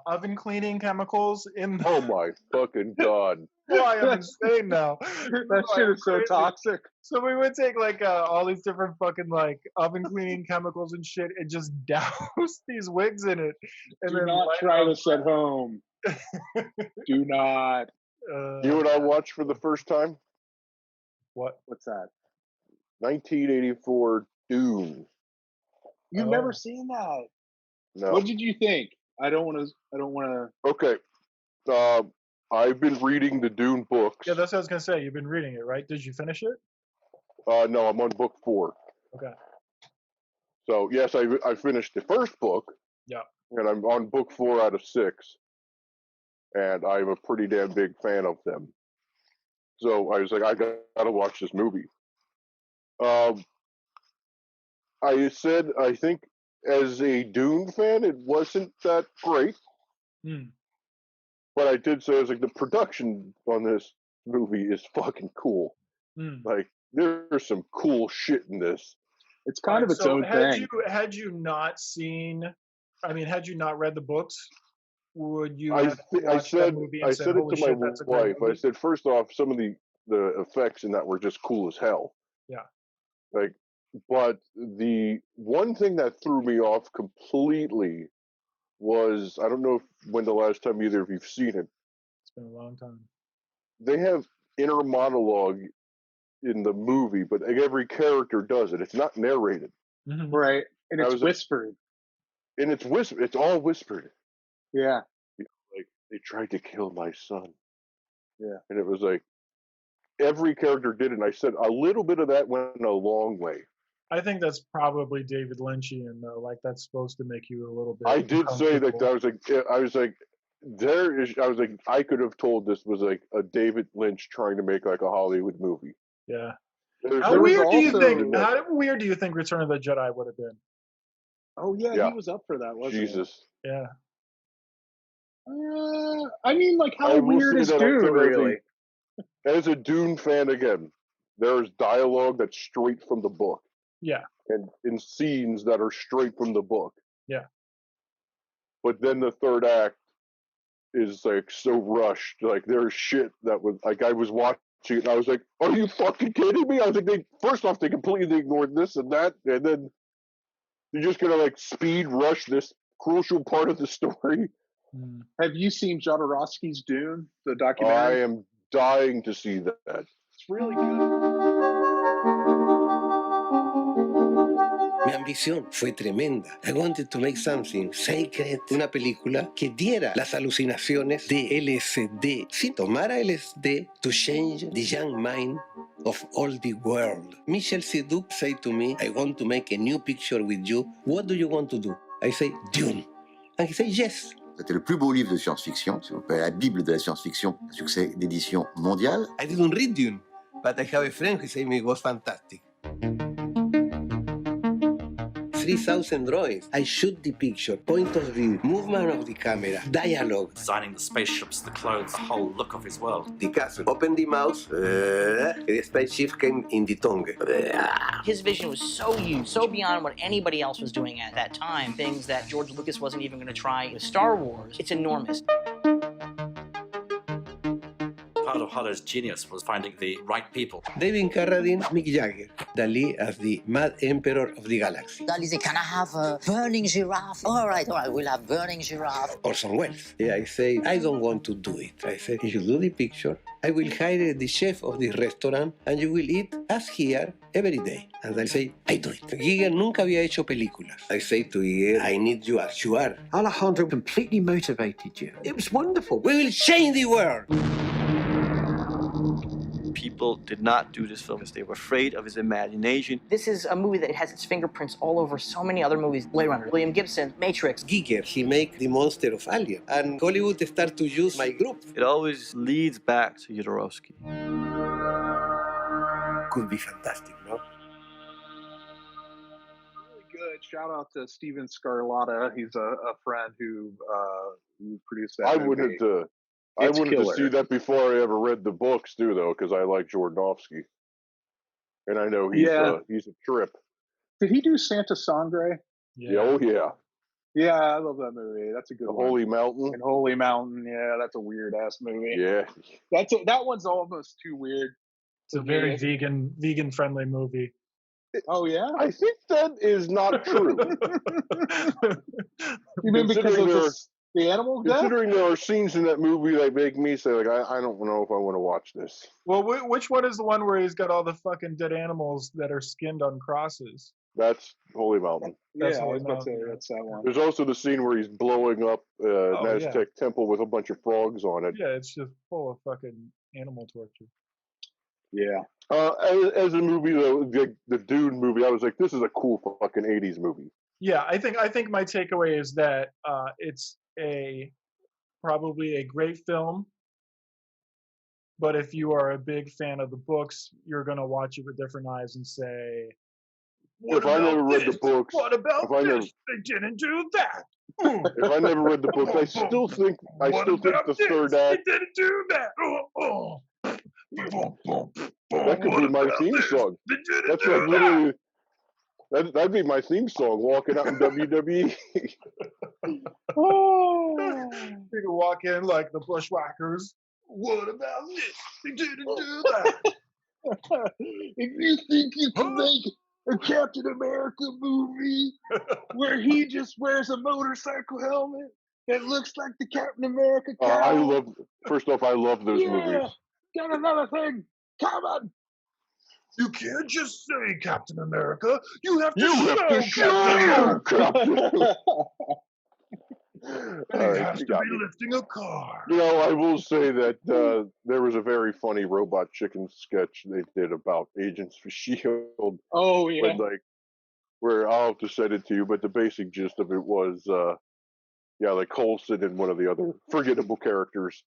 [SPEAKER 1] oven cleaning chemicals in.
[SPEAKER 2] Oh my fucking God.
[SPEAKER 1] Oh, I am insane now.
[SPEAKER 3] That shit is so toxic.
[SPEAKER 1] So we would take like all these different fucking like oven cleaning chemicals and shit and just douse these wigs in it. And
[SPEAKER 3] Do not try this at home. Do not.
[SPEAKER 2] You know what I watched for the first time?
[SPEAKER 3] What's that?
[SPEAKER 2] 1984 Dune.
[SPEAKER 3] You've never seen that?
[SPEAKER 2] No.
[SPEAKER 3] What did you think? I don't want to.
[SPEAKER 2] Okay. I've been reading the Dune books.
[SPEAKER 1] Yeah, that's what I was gonna say. You've been reading it, right? Did you finish it?
[SPEAKER 2] No, I'm on book 4.
[SPEAKER 1] Okay.
[SPEAKER 2] So yes, I finished the first book.
[SPEAKER 1] Yeah.
[SPEAKER 2] And I'm on book 4 out of 6. And I'm a pretty damn big fan of them. So I was like, I gotta watch this movie. I said, I think as a Dune fan, it wasn't that great. But I did say, I was like, the production on this movie is fucking cool. Like, there's some cool shit in this.
[SPEAKER 3] It's kind of its own thing.
[SPEAKER 1] Had you not read the books, would you
[SPEAKER 2] I said
[SPEAKER 1] movie
[SPEAKER 2] it to my wife. I said, first off, some of the effects in that were just cool as hell.
[SPEAKER 1] Yeah.
[SPEAKER 2] Like, but the one thing that threw me off completely was, I don't know when the last time either of you've seen it.
[SPEAKER 1] It's been a long time.
[SPEAKER 2] They have inner monologue in the movie, but every character does it. It's not narrated.
[SPEAKER 3] Right. And it's whispered.
[SPEAKER 2] And it's whispered. It's all whispered.
[SPEAKER 3] Yeah.
[SPEAKER 2] Like, they tried to kill my son.
[SPEAKER 3] Yeah.
[SPEAKER 2] And it was like, every character did it. And I said, a little bit of that went a long way.
[SPEAKER 1] I think that's probably David Lynchian, though. Like, that's supposed to make you a little bit.
[SPEAKER 2] I did say that. I was like, I could have told this was like a David Lynch trying to make like a Hollywood movie.
[SPEAKER 1] Yeah. How weird do you think Return of the Jedi would have been?
[SPEAKER 3] Oh yeah, he was up for that, wasn't he?
[SPEAKER 2] Jesus.
[SPEAKER 1] Yeah.
[SPEAKER 3] I mean, like, how weird is Dune, really?
[SPEAKER 2] As a Dune fan, again, there's dialogue that's straight from the book.
[SPEAKER 1] Yeah.
[SPEAKER 2] And in scenes that are straight from the book.
[SPEAKER 1] Yeah.
[SPEAKER 2] But then the third act is like so rushed. Like, there's shit that was like, I was watching it and I was like, are you fucking kidding me? I was like, first off, they completely ignored this and that, and then you're just gonna like speed rush this crucial part of the story.
[SPEAKER 3] Have you seen Jodorowsky's Dune, the documentary?
[SPEAKER 2] I am dying to see that.
[SPEAKER 3] It's really good.
[SPEAKER 17] Mi ambición fue tremenda. I wanted to make something sacred, una película que diera las alucinaciones de LSD. Si tomara LSD to change the young mind of all the world. Michel Seydoux said to me, I want to make a new picture with you. What do you want to do? I say, Dune. And he said, yes.
[SPEAKER 18] C'était le plus beau livre de science-fiction, c'est la Bible de la science-fiction, un succès d'édition mondiale.
[SPEAKER 17] I didn't read Dune, but I have a friend who said it was fantastic. 3,000 drawings. I shoot the picture, point of view, movement of the camera, dialogue.
[SPEAKER 19] Designing the spaceships, the clothes, the whole look of his world.
[SPEAKER 17] The castle. Open the mouth. The spaceship came in the tongue.
[SPEAKER 20] His vision was so huge, so beyond what anybody else was doing at that time. Things that George Lucas wasn't even going to try with Star Wars. It's enormous.
[SPEAKER 19] Part of Holler's genius was finding the right people.
[SPEAKER 17] David Carradine, Mick Jagger. Dali as the Mad Emperor of the Galaxy.
[SPEAKER 13] Dali say, can I have a burning giraffe? All right, we'll have burning giraffe.
[SPEAKER 17] Orson Welles. Yeah, I say, I don't want to do it. I say, if you do the picture, I will hire the chef of the restaurant and you will eat as here every day. And I say, I do it. Giger nunca había hecho películas. I say to Giger, I need you as you are.
[SPEAKER 16] Alejandro completely motivated you. It was wonderful.
[SPEAKER 17] We will change the world.
[SPEAKER 21] People did not do this film because they were afraid of his imagination.
[SPEAKER 20] This is a movie that has its fingerprints all over so many other movies. Blade Runner, William Gibson, Matrix.
[SPEAKER 17] Giger, he make the monster of Alien. And Hollywood start to use my group.
[SPEAKER 21] It always leads back to Jodorowsky.
[SPEAKER 17] Could be fantastic, no?
[SPEAKER 3] Really good. Shout out to Steven Scarlatta. He's a friend who produced that movie.
[SPEAKER 2] I wanted to see that before I ever read the books, too, though, because I like Jodorowsky. And I know he's a trip.
[SPEAKER 3] Did he do Santa Sangre?
[SPEAKER 2] Yeah. Oh, yeah.
[SPEAKER 3] Yeah, I love that movie. That's a good one.
[SPEAKER 2] Holy Mountain.
[SPEAKER 3] And Holy Mountain, yeah, that's a weird-ass movie.
[SPEAKER 2] Yeah.
[SPEAKER 3] That one's almost too weird.
[SPEAKER 1] It's a very vegan-friendly movie.
[SPEAKER 3] Oh, yeah?
[SPEAKER 2] I think that is not true.
[SPEAKER 3] You mean because of the animal death?
[SPEAKER 2] Considering there are scenes in that movie that make me say, like, I don't know if I want to watch this.
[SPEAKER 1] Well, which one is the one where he's got all the fucking dead animals that are skinned on crosses?
[SPEAKER 2] That's Holy Mountain.
[SPEAKER 3] That's I was about to say, that's that one.
[SPEAKER 2] There's also the scene where he's blowing up an Aztec temple with a bunch of frogs on it.
[SPEAKER 1] Yeah, it's just full of fucking animal torture.
[SPEAKER 3] Yeah.
[SPEAKER 2] As a movie, though, the Dune movie, I was like, this is a cool fucking 80s movie.
[SPEAKER 1] Yeah, I think my takeaway is that it's probably a great film, but if you are a big fan of the books, you're gonna watch it with different eyes and say,
[SPEAKER 2] if I never read the books,
[SPEAKER 1] what about this? They didn't do that.
[SPEAKER 2] If I never read the books, I still think the third act.
[SPEAKER 1] They didn't do that.
[SPEAKER 2] That could be my theme song. That's like literally. That'd be my theme song, walking out in WWE.
[SPEAKER 1] You can walk in like the Bushwhackers. What about this? They didn't do that.
[SPEAKER 3] If you think you can make a Captain America movie where he just wears a motorcycle helmet that looks like the Captain America cow.
[SPEAKER 2] First off, I love those movies.
[SPEAKER 3] Got another thing. Come on.
[SPEAKER 1] You can't just say Captain America. You have to show Captain America. And he has to be lifting a car.
[SPEAKER 2] You know, I will say that there was a very funny Robot Chicken sketch they did about Agents of S.H.I.E.L.D.
[SPEAKER 3] Oh, yeah.
[SPEAKER 2] Where I'll have to send it to you, but the basic gist of it was, like Coulson and one of the other forgettable characters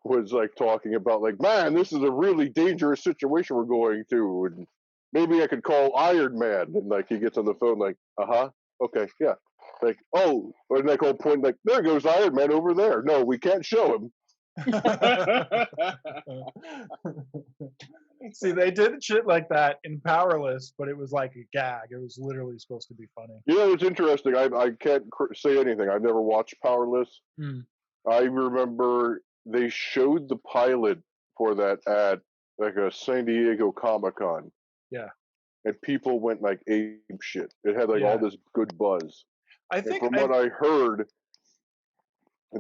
[SPEAKER 2] was like talking about like, man, this is a really dangerous situation we're going to, and maybe I could call Iron Man. And like he gets on the phone like, okay, yeah. Like, oh, and like all point like, there goes Iron Man over there. No, we can't show him.
[SPEAKER 1] See, they did shit like that in Powerless, but it was like a gag. It was literally supposed to be funny.
[SPEAKER 2] You know, it's interesting. I can't say anything. I've never watched Powerless. I remember they showed the pilot for that at like a San Diego Comic-Con.
[SPEAKER 1] Yeah.
[SPEAKER 2] And people went like ape shit. It had like all this good buzz.
[SPEAKER 1] I think
[SPEAKER 2] from what I heard,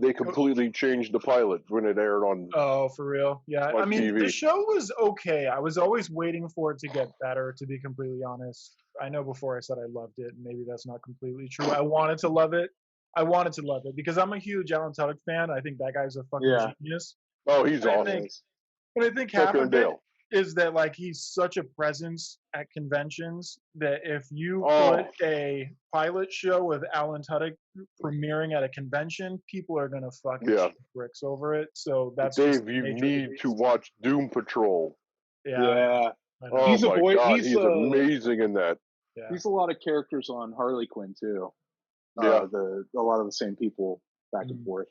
[SPEAKER 2] they completely changed the pilot when it aired on.
[SPEAKER 1] Oh, for real? Yeah. I mean,
[SPEAKER 2] TV.
[SPEAKER 1] The show was okay. I was always waiting for it to get better, to be completely honest. I know before I said I loved it, and maybe that's not completely true. I wanted to love it. Because I'm a huge Alan Tudyk fan. I think that guy's a fucking genius.
[SPEAKER 2] Oh, he's awesome.
[SPEAKER 1] And I think half of it is that like he's such a presence at conventions that if you put a pilot show with Alan Tudyk premiering at a convention, people are gonna fucking shoot bricks over it. So that's
[SPEAKER 2] Dave. You need to watch Doom Patrol.
[SPEAKER 1] Yeah.
[SPEAKER 2] Oh my God, he's amazing in that.
[SPEAKER 1] Yeah.
[SPEAKER 3] He's a lot of characters on Harley Quinn too.
[SPEAKER 2] Yeah.
[SPEAKER 3] A lot of the same people back and forth.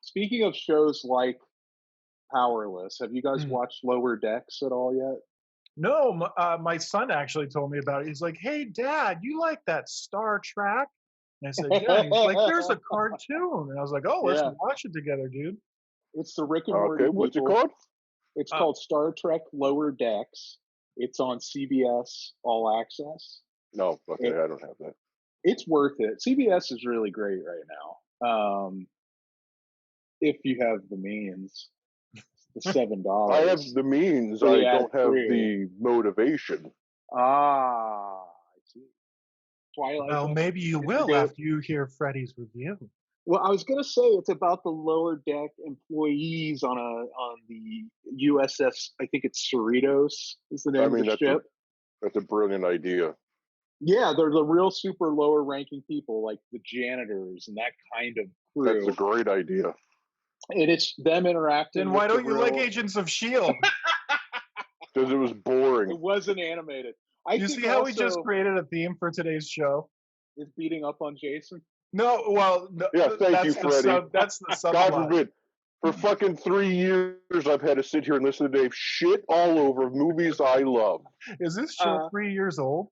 [SPEAKER 3] Speaking of shows like Powerless, have you guys watched Lower Decks at all yet?
[SPEAKER 1] No, my son actually told me about it. He's like, "Hey, Dad, you like that Star Trek?" And I said, "Yeah." And he's like, "There's a cartoon," and I was like, "Oh, let's watch it together, dude."
[SPEAKER 3] It's the Rick and Morty.
[SPEAKER 2] Okay, what's it called?
[SPEAKER 3] It's called Star Trek Lower Decks. It's on CBS All Access.
[SPEAKER 2] No, okay, I don't have that.
[SPEAKER 3] It's worth it. CBS is really great right now. If you have the means, the $7.
[SPEAKER 2] I have the means. I don't have the motivation.
[SPEAKER 3] I see. Twilight.
[SPEAKER 1] Well, maybe you will after you hear Freddie's review.
[SPEAKER 3] Well, I was gonna say it's about the Lower Deck employees on the USS. I think it's Cerritos is the name of the ship.
[SPEAKER 2] That's a brilliant idea.
[SPEAKER 3] Yeah, they're the real super lower ranking people, like the janitors and that kind of crew.
[SPEAKER 2] That's a great idea.
[SPEAKER 3] And it's them interacting.
[SPEAKER 1] Then why don't you like Agents of S.H.I.E.L.D.?
[SPEAKER 2] Because it was boring.
[SPEAKER 3] It wasn't animated.
[SPEAKER 1] You see how we just created a theme for today's show?
[SPEAKER 3] Is beating up on Jason?
[SPEAKER 1] No, well, no,
[SPEAKER 2] yeah, thank you, Freddie.
[SPEAKER 1] That's the subplot.
[SPEAKER 2] God forbid. For fucking 3 years, I've had to sit here and listen to Dave shit all over movies I love.
[SPEAKER 1] Is this show 3 years old?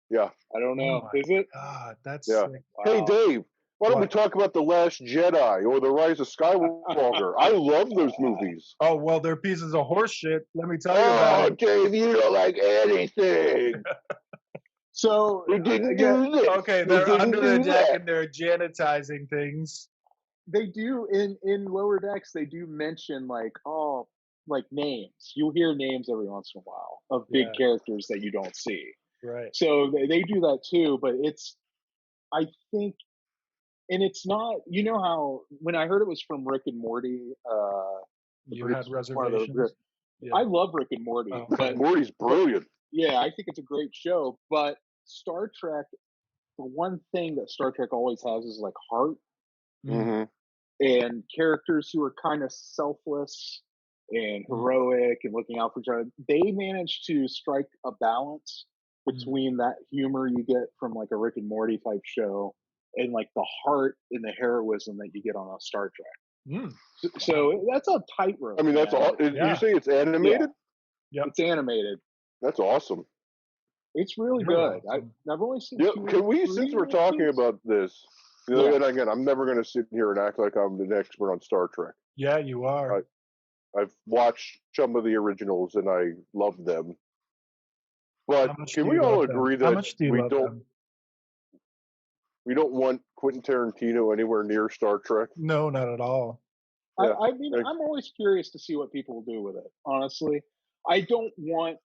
[SPEAKER 2] Yeah.
[SPEAKER 3] I don't know. Is it?
[SPEAKER 1] God, that's
[SPEAKER 2] sick.
[SPEAKER 1] Wow.
[SPEAKER 2] Hey, Dave, why don't we talk about The Last Jedi or The Rise of Skywalker? I love those movies.
[SPEAKER 1] Oh, well, they're pieces of horse shit. Let me tell you about it.
[SPEAKER 2] Dave, you don't like anything.
[SPEAKER 3] So
[SPEAKER 2] we didn't do this.
[SPEAKER 1] Okay, they're under the deck and they're janitizing things.
[SPEAKER 3] They do in Lower Decks. They do mention like names. You'll hear names every once in a while of big characters that you don't see.
[SPEAKER 1] Right.
[SPEAKER 3] So they do that too, but I think, and it's not. You know how when I heard it was from Rick and Morty,
[SPEAKER 1] you had reservations.
[SPEAKER 3] I love Rick and Morty, but
[SPEAKER 2] Morty's brilliant.
[SPEAKER 3] Yeah, I think it's a great show, but Star Trek, the one thing that Star Trek always has is like heart and characters who are kind of selfless and heroic and looking out for each other. They managed to strike a balance between that humor you get from like a Rick and Morty type show and like the heart and the heroism that you get on a Star Trek. So that's a tightrope.
[SPEAKER 2] I mean, that's all. Did you say it's animated?
[SPEAKER 3] Yeah, it's animated.
[SPEAKER 2] That's awesome.
[SPEAKER 3] It's really good. I've only seen.
[SPEAKER 2] Can we, since we're talking about this, and again, I'm never going to sit here and act like I'm an expert on Star Trek.
[SPEAKER 1] Yeah, you are.
[SPEAKER 2] I've watched some of the originals and I love them. But can we all agree that we don't want Quentin Tarantino anywhere near Star Trek?
[SPEAKER 1] No, not at all.
[SPEAKER 3] Yeah. I mean, I'm always curious to see what people will do with it. Honestly, I don't want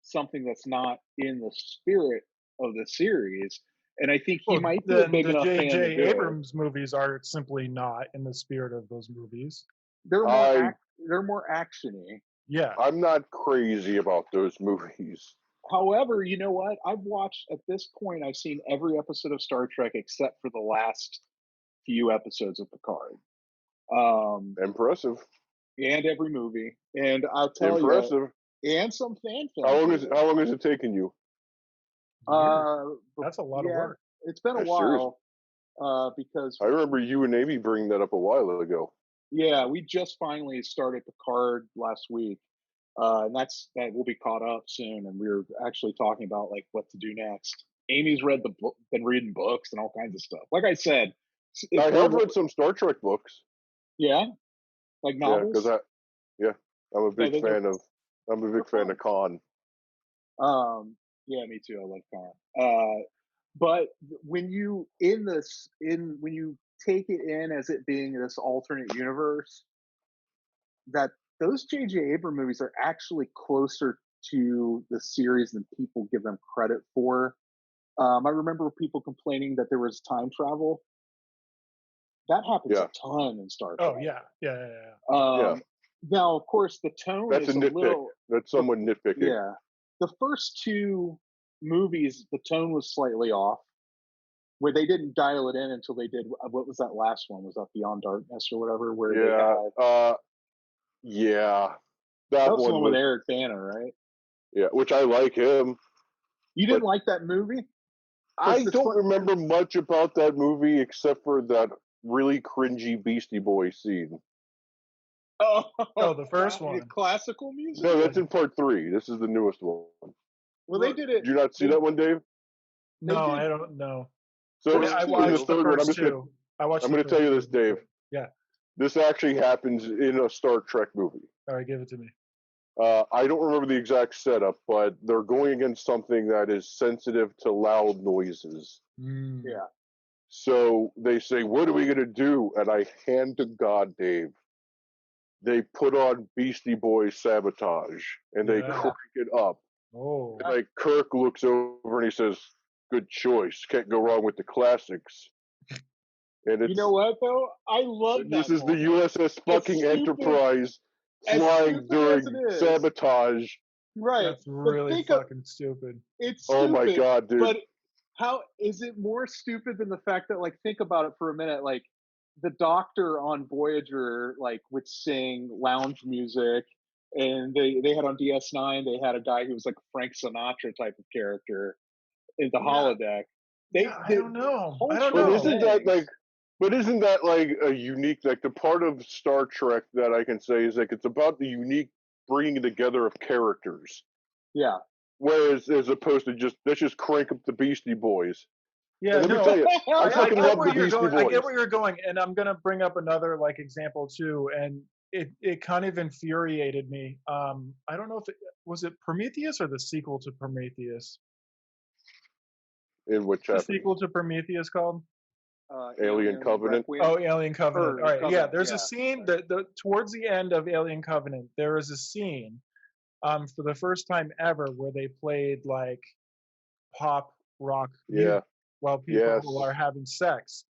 [SPEAKER 3] something that's not in the spirit of the series. And I think he might be a big enough fan to do
[SPEAKER 1] J.J. Abrams movies are simply not in the spirit of those movies.
[SPEAKER 3] They're more actiony.
[SPEAKER 1] Yeah.
[SPEAKER 2] I'm not crazy about those movies.
[SPEAKER 3] However, you know what? I've seen every episode of Star Trek except for the last few episodes of Picard.
[SPEAKER 2] Impressive.
[SPEAKER 3] And every movie. And I'll tell you, and some fan films.
[SPEAKER 2] How long has it taken you?
[SPEAKER 1] That's a lot of work.
[SPEAKER 3] It's been a while. Because
[SPEAKER 2] I remember you and Amy bringing that up a while ago.
[SPEAKER 3] Yeah, we just finally started Picard last week. And that will be caught up soon. And we were actually talking about like what to do next. Amy's been reading books and all kinds of stuff. Like I said,
[SPEAKER 2] I have read some Star Trek books.
[SPEAKER 3] Yeah, like novels.
[SPEAKER 2] I'm a big fan of Khan.
[SPEAKER 3] Yeah, me too. I like Khan. But when you when you take it in as it being this alternate universe, that those J.J. Abrams movies are actually closer to the series than people give them credit for. I remember people complaining that there was time travel. That happens a ton in Star Trek.
[SPEAKER 1] Oh yeah.
[SPEAKER 3] Now, of course, the tone is a little.
[SPEAKER 2] That's somewhat nitpicking.
[SPEAKER 3] Yeah, the first two movies, the tone was slightly off, where they didn't dial it in until they did. What was that last one? Was that Beyond Darkness or whatever? Where they had, That was the one with Eric Bana, right?
[SPEAKER 2] Yeah, which I like him.
[SPEAKER 3] You didn't like that movie?
[SPEAKER 2] I don't remember much about that movie except for that really cringy Beastie Boys scene.
[SPEAKER 3] Oh,
[SPEAKER 1] the first one.
[SPEAKER 3] Classical music?
[SPEAKER 2] No, that's in part 3. This is the newest one.
[SPEAKER 3] Well, they did it.
[SPEAKER 2] Did you not see that one, Dave?
[SPEAKER 1] No, I don't know.
[SPEAKER 2] So
[SPEAKER 1] I watched the first two.
[SPEAKER 2] I'm going to tell you this, Dave.
[SPEAKER 1] Yeah.
[SPEAKER 2] This actually happens in a Star Trek movie.
[SPEAKER 1] All right, give it to me.
[SPEAKER 2] I don't remember the exact setup, but they're going against something that is sensitive to loud noises.
[SPEAKER 3] Yeah.
[SPEAKER 2] So they say, what are we going to do? And I hand to God, Dave, they put on Beastie Boys Sabotage, and they crank it up.
[SPEAKER 1] Oh.
[SPEAKER 2] And, like, Kirk looks over and he says, good choice. Can't go wrong with the classics. And it's,
[SPEAKER 3] you know what, though? I love that.
[SPEAKER 2] This is the USS fucking Enterprise flying during Sabotage.
[SPEAKER 3] Right.
[SPEAKER 1] That's really fucking stupid.
[SPEAKER 3] It's stupid.
[SPEAKER 2] Oh my God, dude.
[SPEAKER 3] But how is it more stupid than the fact that, like, think about it for a minute, like, the Doctor on Voyager, like, would sing lounge music, and they had on DS9, they had a guy who was like a Frank Sinatra type of character in the holodeck.
[SPEAKER 1] I don't know.
[SPEAKER 2] But isn't that like a unique, like the part of Star Trek that I can say is like it's about the unique bringing together of characters.
[SPEAKER 3] Yeah.
[SPEAKER 2] Whereas as opposed to let's just crank up the Beastie Boys.
[SPEAKER 1] Yeah,
[SPEAKER 2] let me tell you, I fucking love the Beastie Boys.
[SPEAKER 1] I get where you're going, and I'm gonna bring up another like example too, and it kind of infuriated me. I don't know if was it Prometheus or the sequel to Prometheus.
[SPEAKER 2] In which
[SPEAKER 1] the sequel to Prometheus called?
[SPEAKER 2] Alien Covenant.
[SPEAKER 1] Oh, Alien Covenant. All right, Covenant, yeah. There's a scene that towards the end of Alien Covenant, there is a scene, for the first time ever, where they played like pop rock music while people are having sex,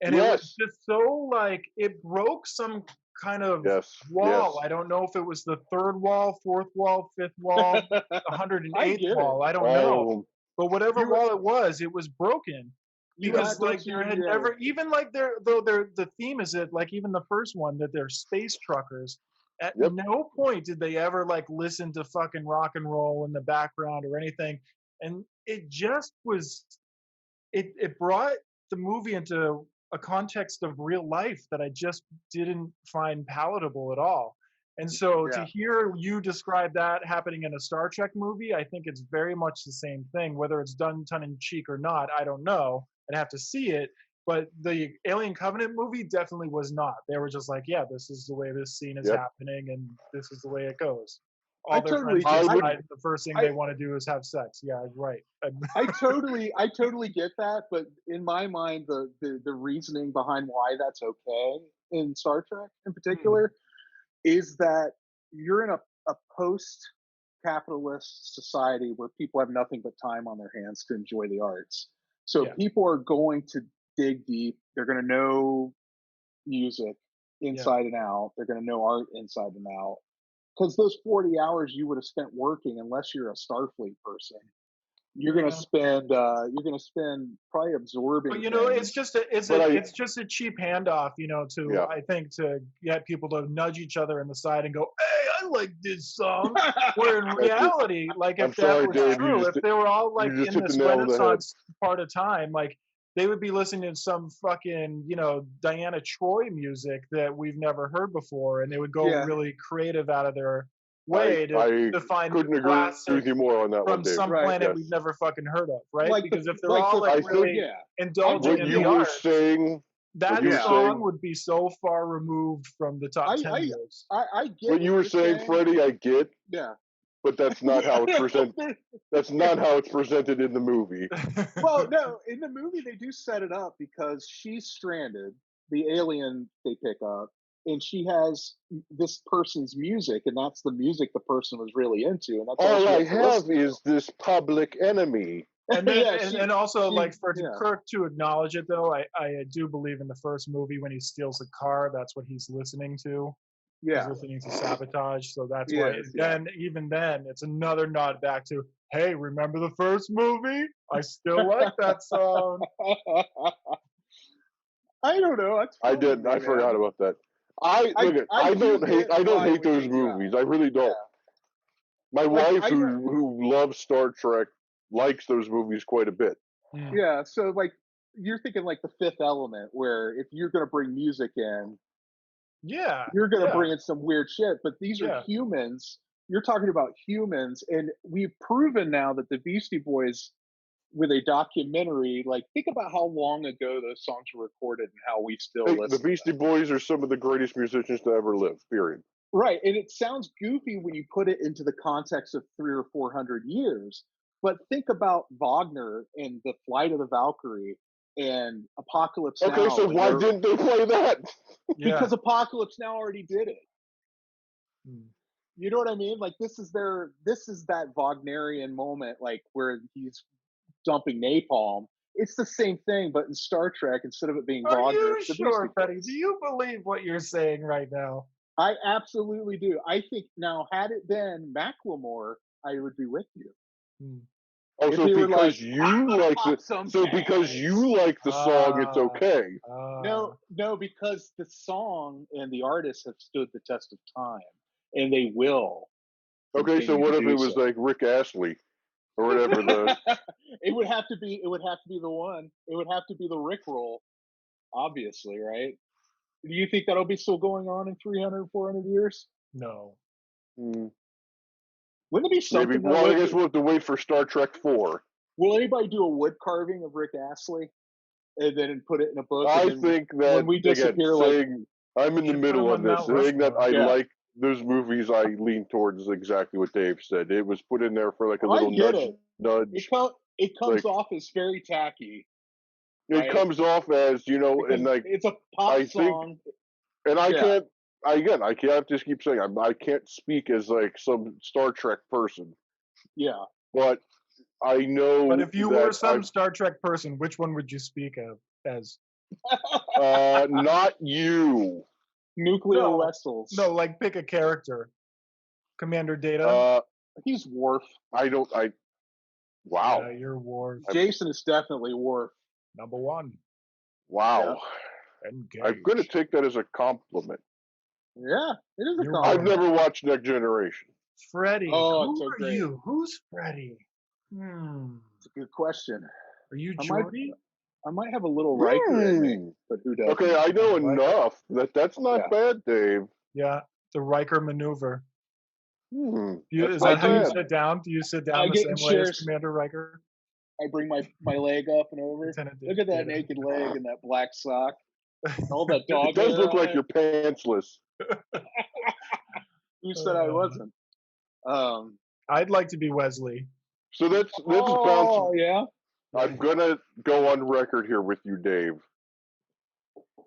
[SPEAKER 1] and it was just so like it broke some kind of wall. I don't know if it was the third wall, fourth wall, fifth wall, 108th wall. I don't know, but whatever wall it was broken. Because like there had never even like the theme is it like even the first one that they're space truckers. At no point did they ever like listen to fucking rock and roll in the background or anything, and it just was it brought the movie into a context of real life that I just didn't find palatable at all. And so to hear you describe that happening in a Star Trek movie, I think it's very much the same thing. Whether it's done tongue-in-cheek or not, I don't know. I'd have to see it. But the Alien Covenant movie definitely was not. They were just like, yeah, this is the way this scene is happening, and this is the way it goes. All their friends decide the first thing they want to do is have sex. Yeah, right.
[SPEAKER 3] I totally get that, but in my mind, the reasoning behind why that's okay in Star Trek in particular is that you're in a post-capitalist society where people have nothing but time on their hands to enjoy the arts. So people are going to dig deep. They're going to know music inside and out. They're going to know art inside and out. Because those 40 hours you would have spent working, unless you're a Starfleet person, you're going to spend probably absorbing.
[SPEAKER 1] But you know, it's just a cheap handoff, you know, I think to get people to nudge each other in the side and go, hey, I like this song. Where in reality, like if that was true, if they were all like in this Renaissance part of time, like they would be listening to some fucking, you know, Diana Troy music that we've never heard before, and they would go really creative out of their way to find
[SPEAKER 2] couldn't agree with you more on that
[SPEAKER 1] from
[SPEAKER 2] one, Dave.
[SPEAKER 1] some planet we've never fucking heard of, right? Like because if they're all like really indulging in the art, that song would be so far removed from the top 10 list.
[SPEAKER 3] I get
[SPEAKER 2] what you were saying, Freddie. I get.
[SPEAKER 3] Yeah.
[SPEAKER 2] But that's not how it's presented. That's not how it's presented in the movie.
[SPEAKER 3] Well, no, in the movie they do set it up because she's stranded. The alien they pick up, and she has this person's music, and that's the music the person was really into. And that's
[SPEAKER 2] all I have is this Public Enemy.
[SPEAKER 1] And then, and also, like for Kirk to acknowledge it, though, I do believe in the first movie when he steals a car, that's what he's listening to.
[SPEAKER 3] Yeah,
[SPEAKER 1] he's listening to Sabotage, so that's why. Then even then, it's another nod back to, hey, remember the first movie? I still like that song.
[SPEAKER 3] I don't know.
[SPEAKER 2] I did. I forgot about that. I don't hate those movies. I really don't. My wife, who loves Star Trek, likes those movies quite a bit.
[SPEAKER 3] Yeah, so like you're thinking like The Fifth Element, where if you're going to bring music in, you're going to bring in some weird shit. But these are humans. You're talking about humans, and we've proven now that the Beastie Boys, with a documentary, like think about how long ago those songs were recorded and how we still listen.
[SPEAKER 2] The Beastie Boys are some of the greatest musicians to ever live. Period.
[SPEAKER 3] Right, and it sounds goofy when you put it into the context of 300 or 400 years. But think about Wagner and The Flight of the Valkyrie and Apocalypse Now.
[SPEAKER 2] Okay, so why didn't they play that?
[SPEAKER 3] Because Apocalypse Now already did it. You know what I mean? Like this is that Wagnerian moment, like where he's dumping napalm. It's the same thing, but in Star Trek, instead of it being Wagner.
[SPEAKER 1] Are you sure, Freddie? Do you believe what you're saying right now?
[SPEAKER 3] I absolutely do. I think now, had it been Macklemore, I would be with you.
[SPEAKER 2] Oh, so because you like the song, it's okay.
[SPEAKER 3] No, because the song and the artist have stood the test of time, and they will.
[SPEAKER 2] Okay, so what if it was like Rick Astley or whatever the?
[SPEAKER 3] It would have to be the one. It would have to be the Rick roll, obviously, right? Do you think that'll be still going on in 300, 400 years?
[SPEAKER 1] No.
[SPEAKER 3] Wouldn't it be something?
[SPEAKER 2] Maybe. Well, I guess we'll have to wait for Star Trek 4.
[SPEAKER 3] Will anybody do a wood carving of Rick Astley and then put it in a book?
[SPEAKER 2] I think that
[SPEAKER 3] when we disappear,
[SPEAKER 2] again, I'm in the middle on this. Saying that I like those movies, I lean towards exactly what Dave said. It was put in there for like a little nudge.
[SPEAKER 3] It comes off as very tacky.
[SPEAKER 2] It comes off as, and like
[SPEAKER 3] it's a pop song.
[SPEAKER 2] And I can't. I can't just keep saying I can't speak as like some Star Trek person.
[SPEAKER 3] Yeah.
[SPEAKER 2] But I know.
[SPEAKER 1] But if you were some Star Trek person, which one would you speak of as?
[SPEAKER 2] Not you.
[SPEAKER 3] Nuclear vessels.
[SPEAKER 1] No, like pick a character. Commander Data.
[SPEAKER 3] He's Worf.
[SPEAKER 2] Wow.
[SPEAKER 1] Yeah, you're Worf.
[SPEAKER 3] Jason is definitely Worf.
[SPEAKER 1] Number one.
[SPEAKER 2] Wow.
[SPEAKER 1] Yeah.
[SPEAKER 2] I'm going to take that as a compliment.
[SPEAKER 3] Yeah, it is a compliment.
[SPEAKER 2] I've never watched Next Generation.
[SPEAKER 1] Freddie.
[SPEAKER 3] Oh,
[SPEAKER 1] who are you? Who's Freddie?
[SPEAKER 3] It's a good question.
[SPEAKER 1] Are you Jordy?
[SPEAKER 3] I might have a little Riker in me, but who doesn't?
[SPEAKER 2] Okay, I know enough that's not bad, Dave.
[SPEAKER 1] Yeah, the Riker maneuver.
[SPEAKER 2] Is
[SPEAKER 1] that how you sit down? Do you sit down the same way as Commander Riker?
[SPEAKER 3] I bring my leg up and over. Look at that naked leg and that black sock. All that dog.
[SPEAKER 2] It does look like you're pantsless.
[SPEAKER 3] Who said I wasn't?
[SPEAKER 1] I'd like to be Wesley.
[SPEAKER 2] So let's bounce.
[SPEAKER 3] Yeah.
[SPEAKER 2] I'm gonna go on record here with you, Dave.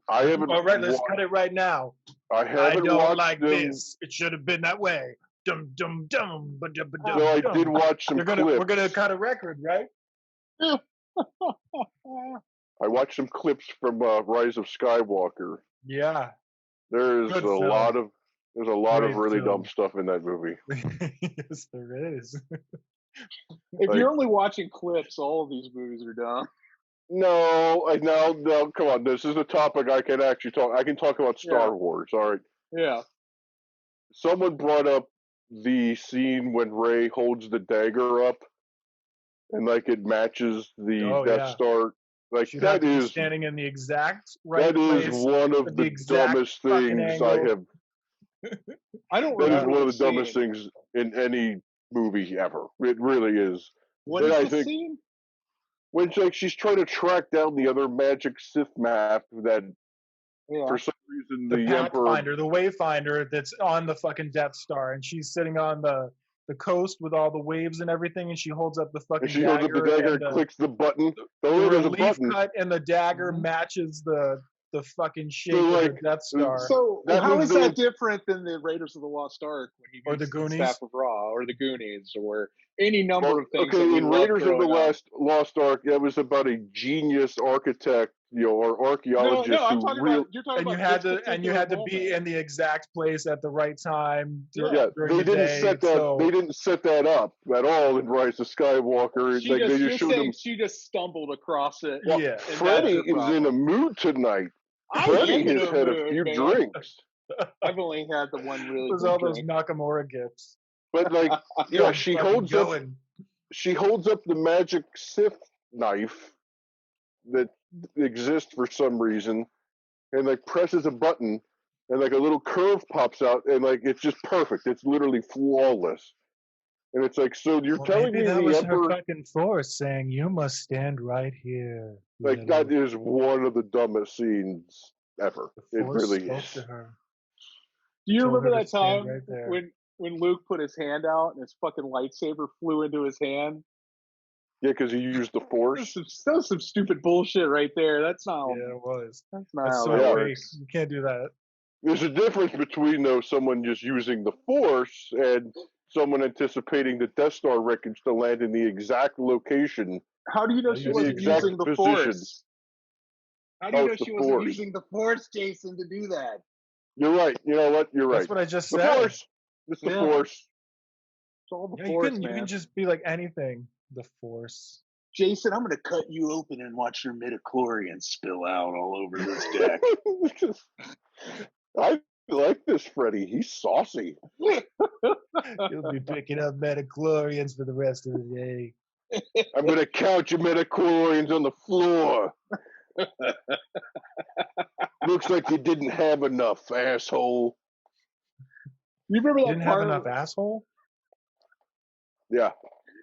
[SPEAKER 2] I haven't.
[SPEAKER 1] All right, let's cut it right now.
[SPEAKER 2] I haven't
[SPEAKER 1] don't
[SPEAKER 2] watched
[SPEAKER 1] like
[SPEAKER 2] them.
[SPEAKER 1] this. It should have been that way. Dum dum dum.
[SPEAKER 2] No, I did watch some clips.
[SPEAKER 1] We're gonna cut a record, right?
[SPEAKER 2] I watched some clips from Rise of Skywalker.
[SPEAKER 1] Yeah.
[SPEAKER 2] There's a lot of really dumb stuff in that movie.
[SPEAKER 1] Yes, there is.
[SPEAKER 3] If you're only watching clips, all of these movies are dumb.
[SPEAKER 2] No, come on. This is a topic I can actually talk. I can talk about Star Wars, all right?
[SPEAKER 3] Yeah.
[SPEAKER 2] Someone brought up the scene when Rey holds the dagger up and like it matches the Death Star. Like
[SPEAKER 1] She'd
[SPEAKER 2] that
[SPEAKER 1] have to
[SPEAKER 2] is
[SPEAKER 1] be standing in the exact right place.
[SPEAKER 2] That is one of the dumbest things I have.
[SPEAKER 3] I don't.
[SPEAKER 2] That is one of the dumbest things in any movie ever. It really is.
[SPEAKER 3] What is the scene?
[SPEAKER 2] When she's trying to track down the other magic Sith map that, for some reason, the
[SPEAKER 1] Pathfinder,
[SPEAKER 2] Emperor,
[SPEAKER 1] the Wayfinder that's on the fucking Death Star, and she's sitting on the coast with all the waves and everything, and she holds up the fucking
[SPEAKER 2] and she holds up the dagger and clicks the button.
[SPEAKER 1] The
[SPEAKER 2] there's a
[SPEAKER 1] relief
[SPEAKER 2] button.
[SPEAKER 1] cut and the dagger matches the fucking shape of the Death Star.
[SPEAKER 3] So how is that different than the Raiders of the Lost Ark when you
[SPEAKER 1] or the Goonies,
[SPEAKER 3] Staff of Ra, or the Goonies, or any number of things?
[SPEAKER 2] Okay, in Raiders of the Lost Ark, that was about a genius architect, or archaeologist
[SPEAKER 1] you had to be in the exact place at the right time.
[SPEAKER 2] They didn't set that up at all in Rise of Skywalker.
[SPEAKER 3] She just stumbled across it.
[SPEAKER 2] Freddie is in a mood tonight. Freddie has had a few drinks.
[SPEAKER 3] I've only had the one really.
[SPEAKER 1] It was all those Nakamura gifts.
[SPEAKER 2] But like, yeah, she holds up the magic Sith knife that exists for some reason, and like presses a button, and like a little curve pops out, and like it's just perfect. It's literally flawless. And it's like, so you're telling me
[SPEAKER 1] that
[SPEAKER 2] the
[SPEAKER 1] was
[SPEAKER 2] Emperor,
[SPEAKER 1] her fucking force saying, "You must stand right here."
[SPEAKER 2] like that is one of the dumbest scenes ever. It really is.
[SPEAKER 1] To her.
[SPEAKER 3] Do you
[SPEAKER 1] Told
[SPEAKER 3] remember
[SPEAKER 1] her
[SPEAKER 3] that
[SPEAKER 1] to stand
[SPEAKER 3] time
[SPEAKER 1] right there.
[SPEAKER 3] when Luke put his hand out and his fucking lightsaber flew into his hand?
[SPEAKER 2] Yeah, because he used the Force.
[SPEAKER 3] That was some stupid bullshit right there. That's not.
[SPEAKER 1] Yeah, it was.
[SPEAKER 3] That's not
[SPEAKER 1] That's
[SPEAKER 3] how
[SPEAKER 1] so
[SPEAKER 3] that
[SPEAKER 1] fake.
[SPEAKER 3] works.
[SPEAKER 1] You can't do that.
[SPEAKER 2] There's a difference between though someone just using the Force and someone anticipating the Death Star wreckage to land in the exact location.
[SPEAKER 3] How do you know she wasn't using the Force? How do you know she wasn't using the Force, Jason, to do that?
[SPEAKER 2] You're right. You know what? You're right.
[SPEAKER 1] That's what I just
[SPEAKER 2] the
[SPEAKER 1] said.
[SPEAKER 2] Force. It's the Force.
[SPEAKER 3] It's all the
[SPEAKER 1] Yeah,
[SPEAKER 3] Force,
[SPEAKER 1] you can just be like anything. The Force.
[SPEAKER 3] Jason, I'm going to cut you open and watch your midichlorians spill out all over this deck.
[SPEAKER 2] I like this Freddy. He's saucy.
[SPEAKER 1] You'll be picking up midichlorians for the rest of the day.
[SPEAKER 2] I'm going to count your midichlorians on the floor. Looks like you didn't have enough, asshole.
[SPEAKER 3] You remember that
[SPEAKER 1] didn't
[SPEAKER 3] part?
[SPEAKER 1] Have enough asshole?
[SPEAKER 2] Yeah.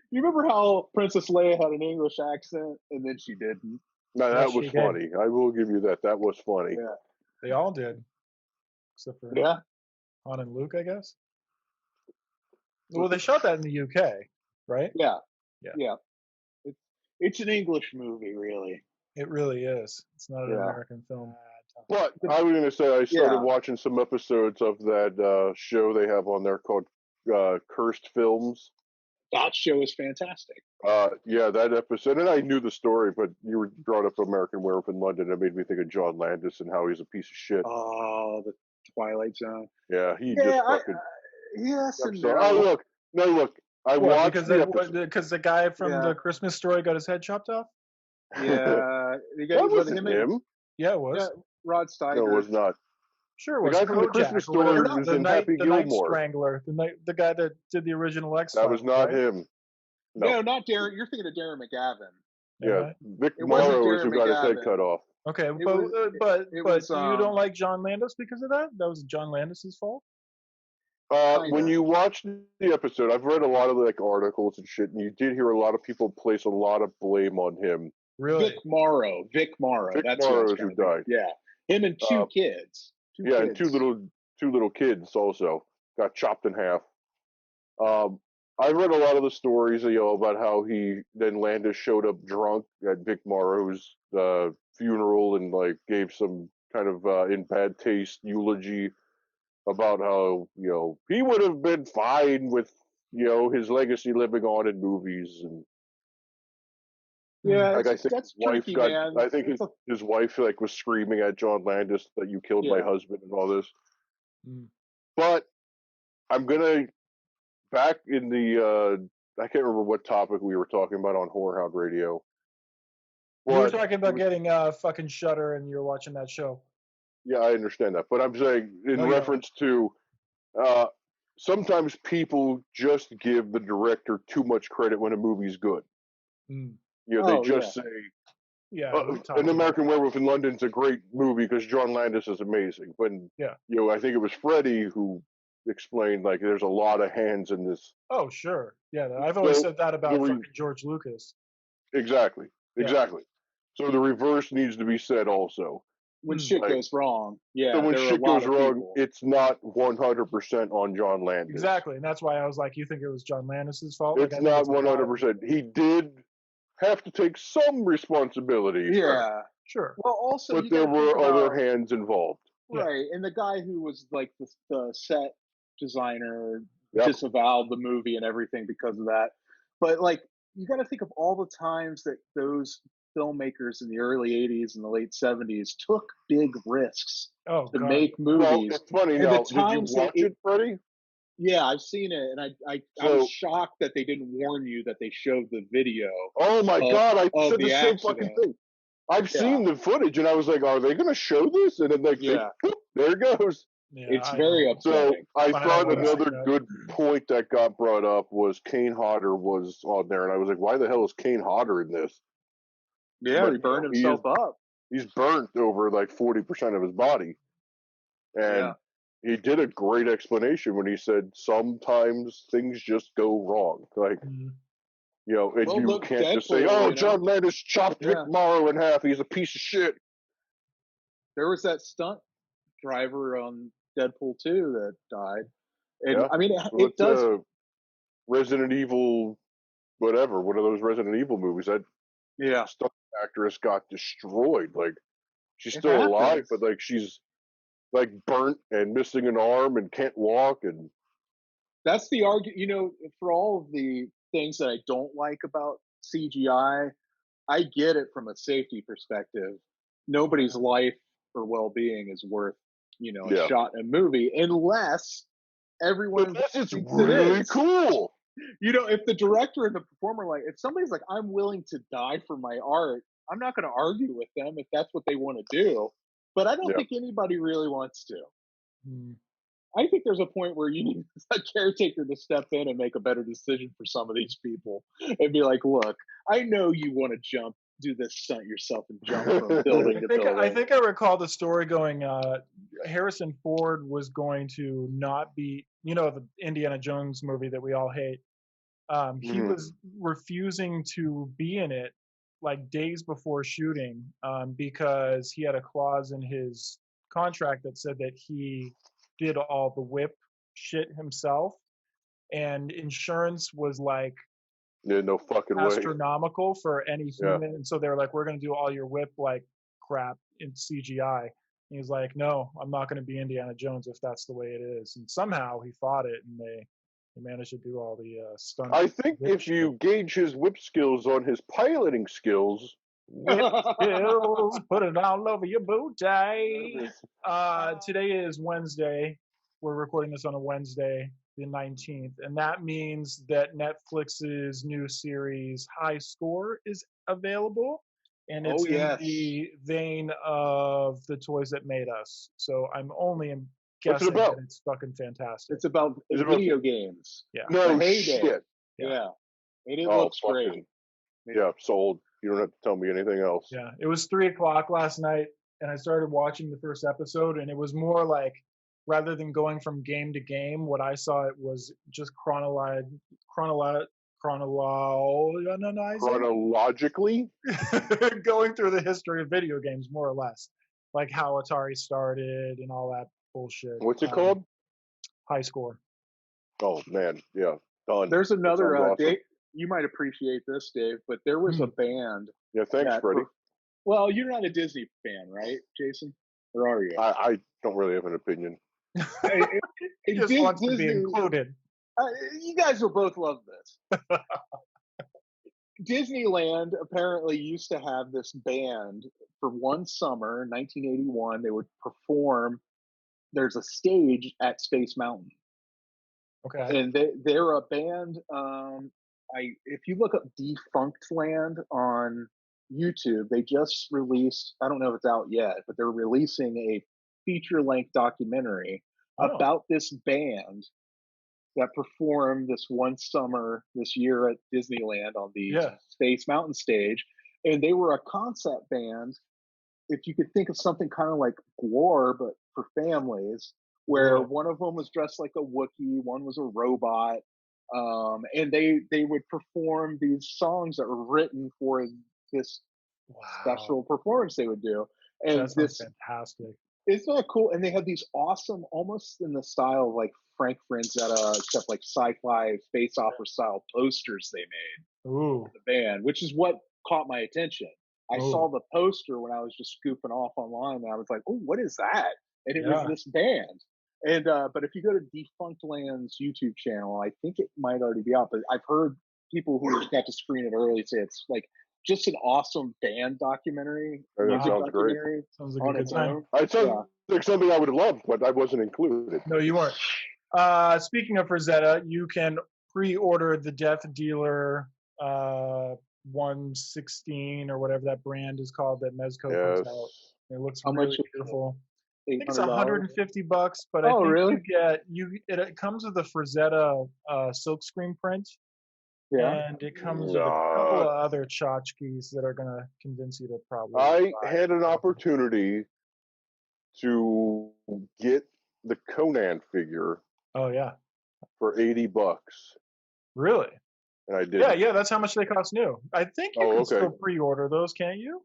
[SPEAKER 3] You remember how Princess Leia had an English accent and then she didn't?
[SPEAKER 2] No, that was funny. I will give you that. That was funny.
[SPEAKER 3] Yeah.
[SPEAKER 1] They all did. Except for Han and Luke, I guess. Well, they shot that in the UK, right?
[SPEAKER 3] Yeah. It's an English movie, really.
[SPEAKER 1] It really is. It's not an American film.
[SPEAKER 2] But I was going to say, I started watching some episodes of that show they have on there called Cursed Films.
[SPEAKER 3] That show is fantastic.
[SPEAKER 2] Yeah, that episode, and I knew the story, but you brought up American Werewolf in London. It made me think of John Landis and how he's a piece of shit.
[SPEAKER 3] Oh, the Twilight Zone.
[SPEAKER 2] Yeah, he just fucking.
[SPEAKER 3] Yes and
[SPEAKER 2] no.
[SPEAKER 3] no.
[SPEAKER 2] Oh, look. I watched
[SPEAKER 1] because the guy from the Christmas Story got his head chopped off.
[SPEAKER 3] Yeah,
[SPEAKER 2] that wasn't him.
[SPEAKER 1] Yeah, it was.
[SPEAKER 3] Yeah, Rod Steiger.
[SPEAKER 2] No, it was not.
[SPEAKER 1] Sure, it was.
[SPEAKER 2] The guy from the Christmas Story was in Happy
[SPEAKER 1] Night
[SPEAKER 2] Gilmore.
[SPEAKER 1] Strangler, the guy that did the original X.
[SPEAKER 2] That was not him.
[SPEAKER 3] No, not Darren. You're thinking of Darren McGavin.
[SPEAKER 2] Yeah, Vic Morrow is who got his head cut off.
[SPEAKER 1] Okay, but you don't like John Landis because of that? That was John Landis's fault?
[SPEAKER 2] When you watch the episode, I've read a lot of like articles and shit, and you did hear a lot of people place a lot of blame on him.
[SPEAKER 1] Really?
[SPEAKER 3] Vic Morrow.
[SPEAKER 2] That's Morrow who died.
[SPEAKER 3] Yeah, him and two kids.
[SPEAKER 2] And two little kids also got chopped in half. I read a lot of the stories, about how Landis showed up drunk at Vic Morrow's funeral and like gave some kind of in bad taste eulogy about how he would have been fine with his legacy living on in movies. And
[SPEAKER 3] yeah,
[SPEAKER 2] like I think
[SPEAKER 3] that's
[SPEAKER 2] his wife
[SPEAKER 3] tricky, man.
[SPEAKER 2] I think his wife like was screaming at John Landis that you killed my husband and all this. But I'm gonna back in the I can't remember what topic we were talking about on Whorehound Radio.
[SPEAKER 1] We were talking about getting fucking Shudder, and you're watching that show.
[SPEAKER 2] Yeah, I understand that, but I'm saying in reference to sometimes people just give the director too much credit when a movie's good. They just say, An American Werewolf in London's a great movie because John Landis is amazing. When I think it was Freddie who explained like there's a lot of hands in this.
[SPEAKER 1] Oh sure, yeah. I've always said that about fucking George Lucas.
[SPEAKER 2] Exactly. So the reverse needs to be said also.
[SPEAKER 3] When shit goes wrong,
[SPEAKER 2] So when shit goes wrong, it's not 100% on John Landis.
[SPEAKER 1] Exactly, and that's why I was like, you think it was John Landis's fault?
[SPEAKER 2] It's not 100%. He did have to take some responsibility.
[SPEAKER 1] Yeah, sure.
[SPEAKER 3] Well, also,
[SPEAKER 2] but there were other hands involved.
[SPEAKER 3] Right, and the guy who was like the set designer disavowed the movie and everything because of that. But like, you got to think of all the times that those filmmakers in the early 80s and the late 70s took big risks to make movies.
[SPEAKER 2] Well, it's funny now. Did you watch it, Freddie?
[SPEAKER 3] Yeah, I've seen it, and I was shocked that they didn't warn you that they showed the video.
[SPEAKER 2] Oh my God, I said the same fucking thing. I've seen the footage, and I was like, are they going to show this? And then there it goes.
[SPEAKER 1] Yeah,
[SPEAKER 3] it's very upsetting.
[SPEAKER 2] So I thought another good point that got brought up was Kane Hodder was on there, and I was like, why the hell is Kane Hodder in this?
[SPEAKER 3] Yeah,
[SPEAKER 2] But,
[SPEAKER 3] he burned himself up.
[SPEAKER 2] He's burnt over like 40% of his body. And he did a great explanation when he said sometimes things just go wrong. Like, you know, and you can't just say, oh, John Landis chopped Vic Morrow in half. He's a piece of shit.
[SPEAKER 3] There was that stunt driver on Deadpool 2 that died. And I mean, it does.
[SPEAKER 2] Resident Evil, whatever, one of those Resident Evil movies, that stunt actress got destroyed. Like, she's still alive, but like she's like burnt and missing an arm and can't walk. And
[SPEAKER 3] that's the argument, you know, for all of the things that I don't like about CGI, I get it from a safety perspective. Nobody's life or well-being is worth, you know, a shot in a movie unless everyone
[SPEAKER 2] thinks it's really cool.
[SPEAKER 3] You know, if the director and the performer, like, if somebody's like, I'm willing to die for my art, I'm not going to argue with them if that's what they want to do. But I don't think anybody really wants to. I think there's a point where you need a caretaker to step in and make a better decision for some of these people and be like, look, I know you want to do this stunt yourself and jump from building to building.
[SPEAKER 1] I think I recall the story going, Harrison Ford was going to not be, you know, the Indiana Jones movie that we all hate. He was refusing to be in it like days before shooting because he had a clause in his contract that said that he did all the whip shit himself, and insurance was like
[SPEAKER 2] no fucking
[SPEAKER 1] astronomical for any human. And so they were like, we're going to do all your whip like crap in CGI. And he was like, no, I'm not going to be Indiana Jones if that's the way it is. And somehow he fought it, and they managed to do all the stunts.
[SPEAKER 2] I think if you gauge his whip skills on his piloting skills,
[SPEAKER 1] whip skills, put it all over your booty. Today is Wednesday. We're recording this on a Wednesday, the 19th, and that means that Netflix's new series High Score is available, and it's in the vein of The Toys That Made Us. So I'm only guessing that it's fucking fantastic.
[SPEAKER 3] It's about video games.
[SPEAKER 1] Yeah.
[SPEAKER 2] No shit.
[SPEAKER 3] Yeah. And it looks great.
[SPEAKER 2] Yeah, sold. You don't have to tell me anything else.
[SPEAKER 1] Yeah. It was 3:00 last night, and I started watching the first episode, and it was more like, rather than going from game to game, what I saw, it was just chronologically going through the history of video games, more or less, like how Atari started and all that bullshit.
[SPEAKER 2] What's it called?
[SPEAKER 1] High Score.
[SPEAKER 2] Oh man, yeah, done.
[SPEAKER 3] There's another
[SPEAKER 2] awesome.
[SPEAKER 3] Dave, you might appreciate this, Dave, but there was a band.
[SPEAKER 2] Yeah, thanks, Freddie.
[SPEAKER 3] Well, you're not a Disney fan, right, Jason? Or are you?
[SPEAKER 2] I don't really have an opinion.
[SPEAKER 1] He just wants to be included.
[SPEAKER 3] You guys will both love this. Disneyland apparently used to have this band for one summer in 1981. They would perform. There's a stage at Space Mountain.
[SPEAKER 1] Okay.
[SPEAKER 3] And they're a band. If you look up Defunct Land on YouTube, they just released, I don't know if it's out yet, but they're releasing a feature-length documentary about this band that performed this one summer this year at Disneyland on the Space Mountain stage. And they were a concept band, if you could think of something kind of like War, but for families, where one of them was dressed like a Wookiee, one was a robot, and they would perform these songs that were written for this special performance they would do. And
[SPEAKER 1] that's fantastic.
[SPEAKER 3] It's not cool. And they had these awesome, almost in the style of like Frank Frazetta, except like sci-fi space opera style posters they made for the band, which is what caught my attention. I saw the poster when I was just scooping off online, and I was like, oh, what is that? And it was this band. And but if you go to Defunct Land's YouTube channel, I think it might already be out, but I've heard people who got to screen it early say it's like just an awesome band documentary.
[SPEAKER 2] That sounds great.
[SPEAKER 1] Sounds like a good time.
[SPEAKER 2] It sounds like something I would have loved, but I wasn't included.
[SPEAKER 1] No, you weren't. Speaking of Frazetta, you can pre-order the Death Dealer 116 or whatever that brand is called that Mezco puts out. It looks really beautiful. I think it's $150, but I think
[SPEAKER 3] really?
[SPEAKER 1] it comes with the Frazetta silkscreen print.
[SPEAKER 3] Yeah.
[SPEAKER 1] And it comes with a couple of other tchotchkes that are going to convince you to probably
[SPEAKER 2] I had an opportunity to get the Conan figure.
[SPEAKER 1] Oh, yeah.
[SPEAKER 2] For $80.
[SPEAKER 1] Really?
[SPEAKER 2] And I did.
[SPEAKER 1] Yeah, that's how much they cost new. I think you can still pre-order those, can't you?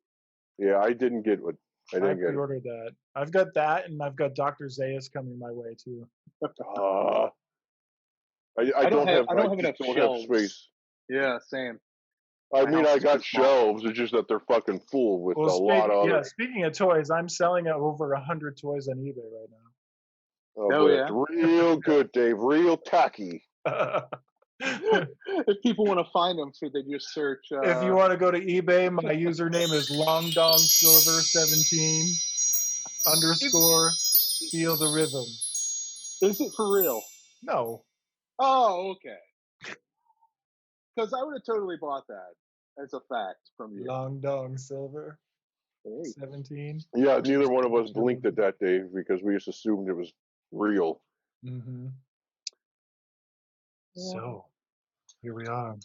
[SPEAKER 2] Yeah, I didn't get one. I
[SPEAKER 1] pre-ordered that. I've got that, and I've got Dr. Zaius coming my way, too.
[SPEAKER 2] I don't have enough space.
[SPEAKER 3] Yeah, same.
[SPEAKER 2] I mean, I got shelves. It's just that they're fucking full with a lot of.
[SPEAKER 1] Yeah, speaking of toys, I'm selling over 100 toys on eBay right now.
[SPEAKER 2] Oh yeah, real good, Dave. Real tacky.
[SPEAKER 3] If people want to find them, so they just search.
[SPEAKER 1] If you want to go to eBay, my username is longdongsilver17 _ feel the rhythm.
[SPEAKER 3] Is it for real?
[SPEAKER 1] No.
[SPEAKER 3] Oh, okay. Because I would have totally bought that as a fact from you.
[SPEAKER 1] Long Dong Silver 17.
[SPEAKER 2] Yeah, neither one of us blinked at that, Dave, because we just assumed it was real.
[SPEAKER 1] Mm-hmm. So, here we are.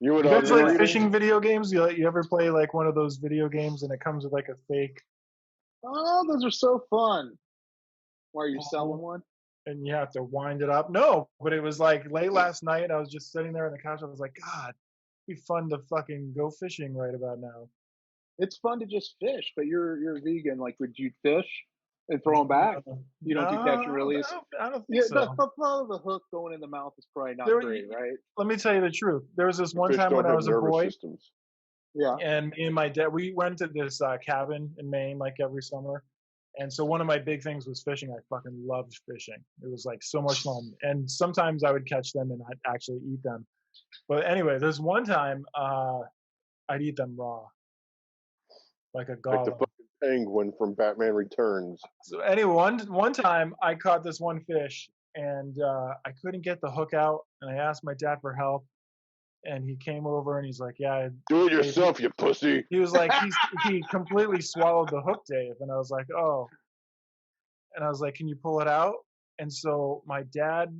[SPEAKER 2] You
[SPEAKER 1] guys like fishing video games? You ever play like one of those video games and it comes with like a fake?
[SPEAKER 3] Oh, those are so fun. Why are you selling one?
[SPEAKER 1] And you have to wind it up. No, but it was like late last night. I was just sitting there on the couch. I was like, God, it'd be fun to fucking go fishing right about now.
[SPEAKER 3] It's fun to just fish, but you're vegan. Like, would you fish and throw them back? You don't do catch and release.
[SPEAKER 1] I don't think so.
[SPEAKER 3] The hook going in the mouth is probably not great, right?
[SPEAKER 1] Let me tell you the truth. There was this one time when I was a boy.
[SPEAKER 3] Yeah.
[SPEAKER 1] And me and my dad, we went to this cabin in Maine like every summer. And so one of my big things was fishing. I fucking loved fishing. It was like so much fun. And sometimes I would catch them and I'd actually eat them. But anyway, there's one time I'd eat them raw. Like a gollum.
[SPEAKER 2] Like the fucking penguin from Batman Returns.
[SPEAKER 1] So anyway, one time I caught this one fish and I couldn't get the hook out. And I asked my dad for help. And he came over and he's like, yeah.
[SPEAKER 2] Do it yourself, you pussy.
[SPEAKER 1] He was like, he completely swallowed the hook, Dave. And I was like, oh. And I was like, can you pull it out? And so my dad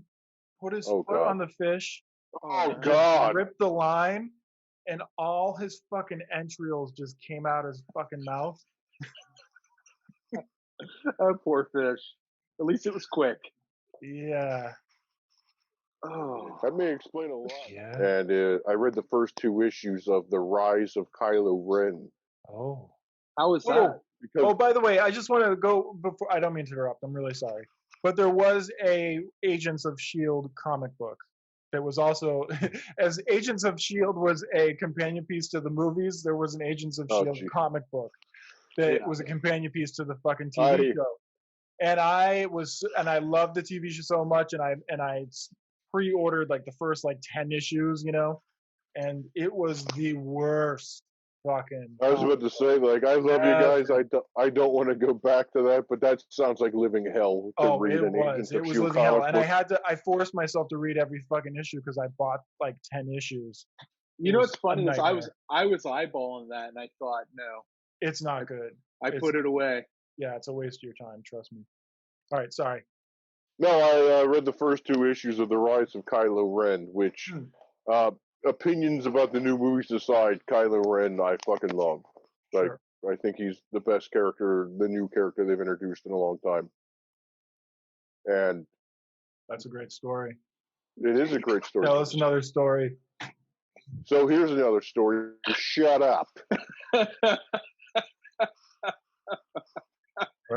[SPEAKER 1] put his foot on the fish.
[SPEAKER 2] Oh, God.
[SPEAKER 1] Ripped the line. And all his fucking entrails just came out his fucking mouth.
[SPEAKER 3] Oh, poor fish. At least it was quick.
[SPEAKER 1] Yeah.
[SPEAKER 3] Oh,
[SPEAKER 2] that may explain a lot.
[SPEAKER 1] Yeah.
[SPEAKER 2] And I read the first 2 issues of The Rise of Kylo Ren.
[SPEAKER 1] Oh.
[SPEAKER 3] How is that?
[SPEAKER 1] Because, by the way, I just want to go before. I don't mean to interrupt. I'm really sorry. But there was a Agents of S.H.I.E.L.D. comic book that was also, as Agents of S.H.I.E.L.D. was a companion piece to the movies, there was an Agents of S.H.I.E.L.D. comic book that was a companion piece to the fucking TV show. And I loved the TV show so much, and I pre-ordered like the first like 10 issues, and it was the worst fucking.
[SPEAKER 2] I was about to say, like, I love you guys. I don't want to go back to that, but that sounds like living hell to read an Agents of S.H.I.E.L.D.
[SPEAKER 1] living hell, and I forced myself to read every fucking issue because I bought like 10 issues.
[SPEAKER 3] You know what's funny is I was eyeballing that and I thought, no,
[SPEAKER 1] it's not good.
[SPEAKER 3] I put it away.
[SPEAKER 1] Yeah, it's a waste of your time. Trust me. All right, sorry.
[SPEAKER 2] No, I read the first 2 issues of The Rise of Kylo Ren, which, opinions about the new movies aside, Kylo Ren I fucking love. Like, I think he's the best character, the new character they've introduced in a long time. And
[SPEAKER 1] that's a great story.
[SPEAKER 2] It is a great story.
[SPEAKER 1] Tell us another story.
[SPEAKER 2] So here's another story. Shut up.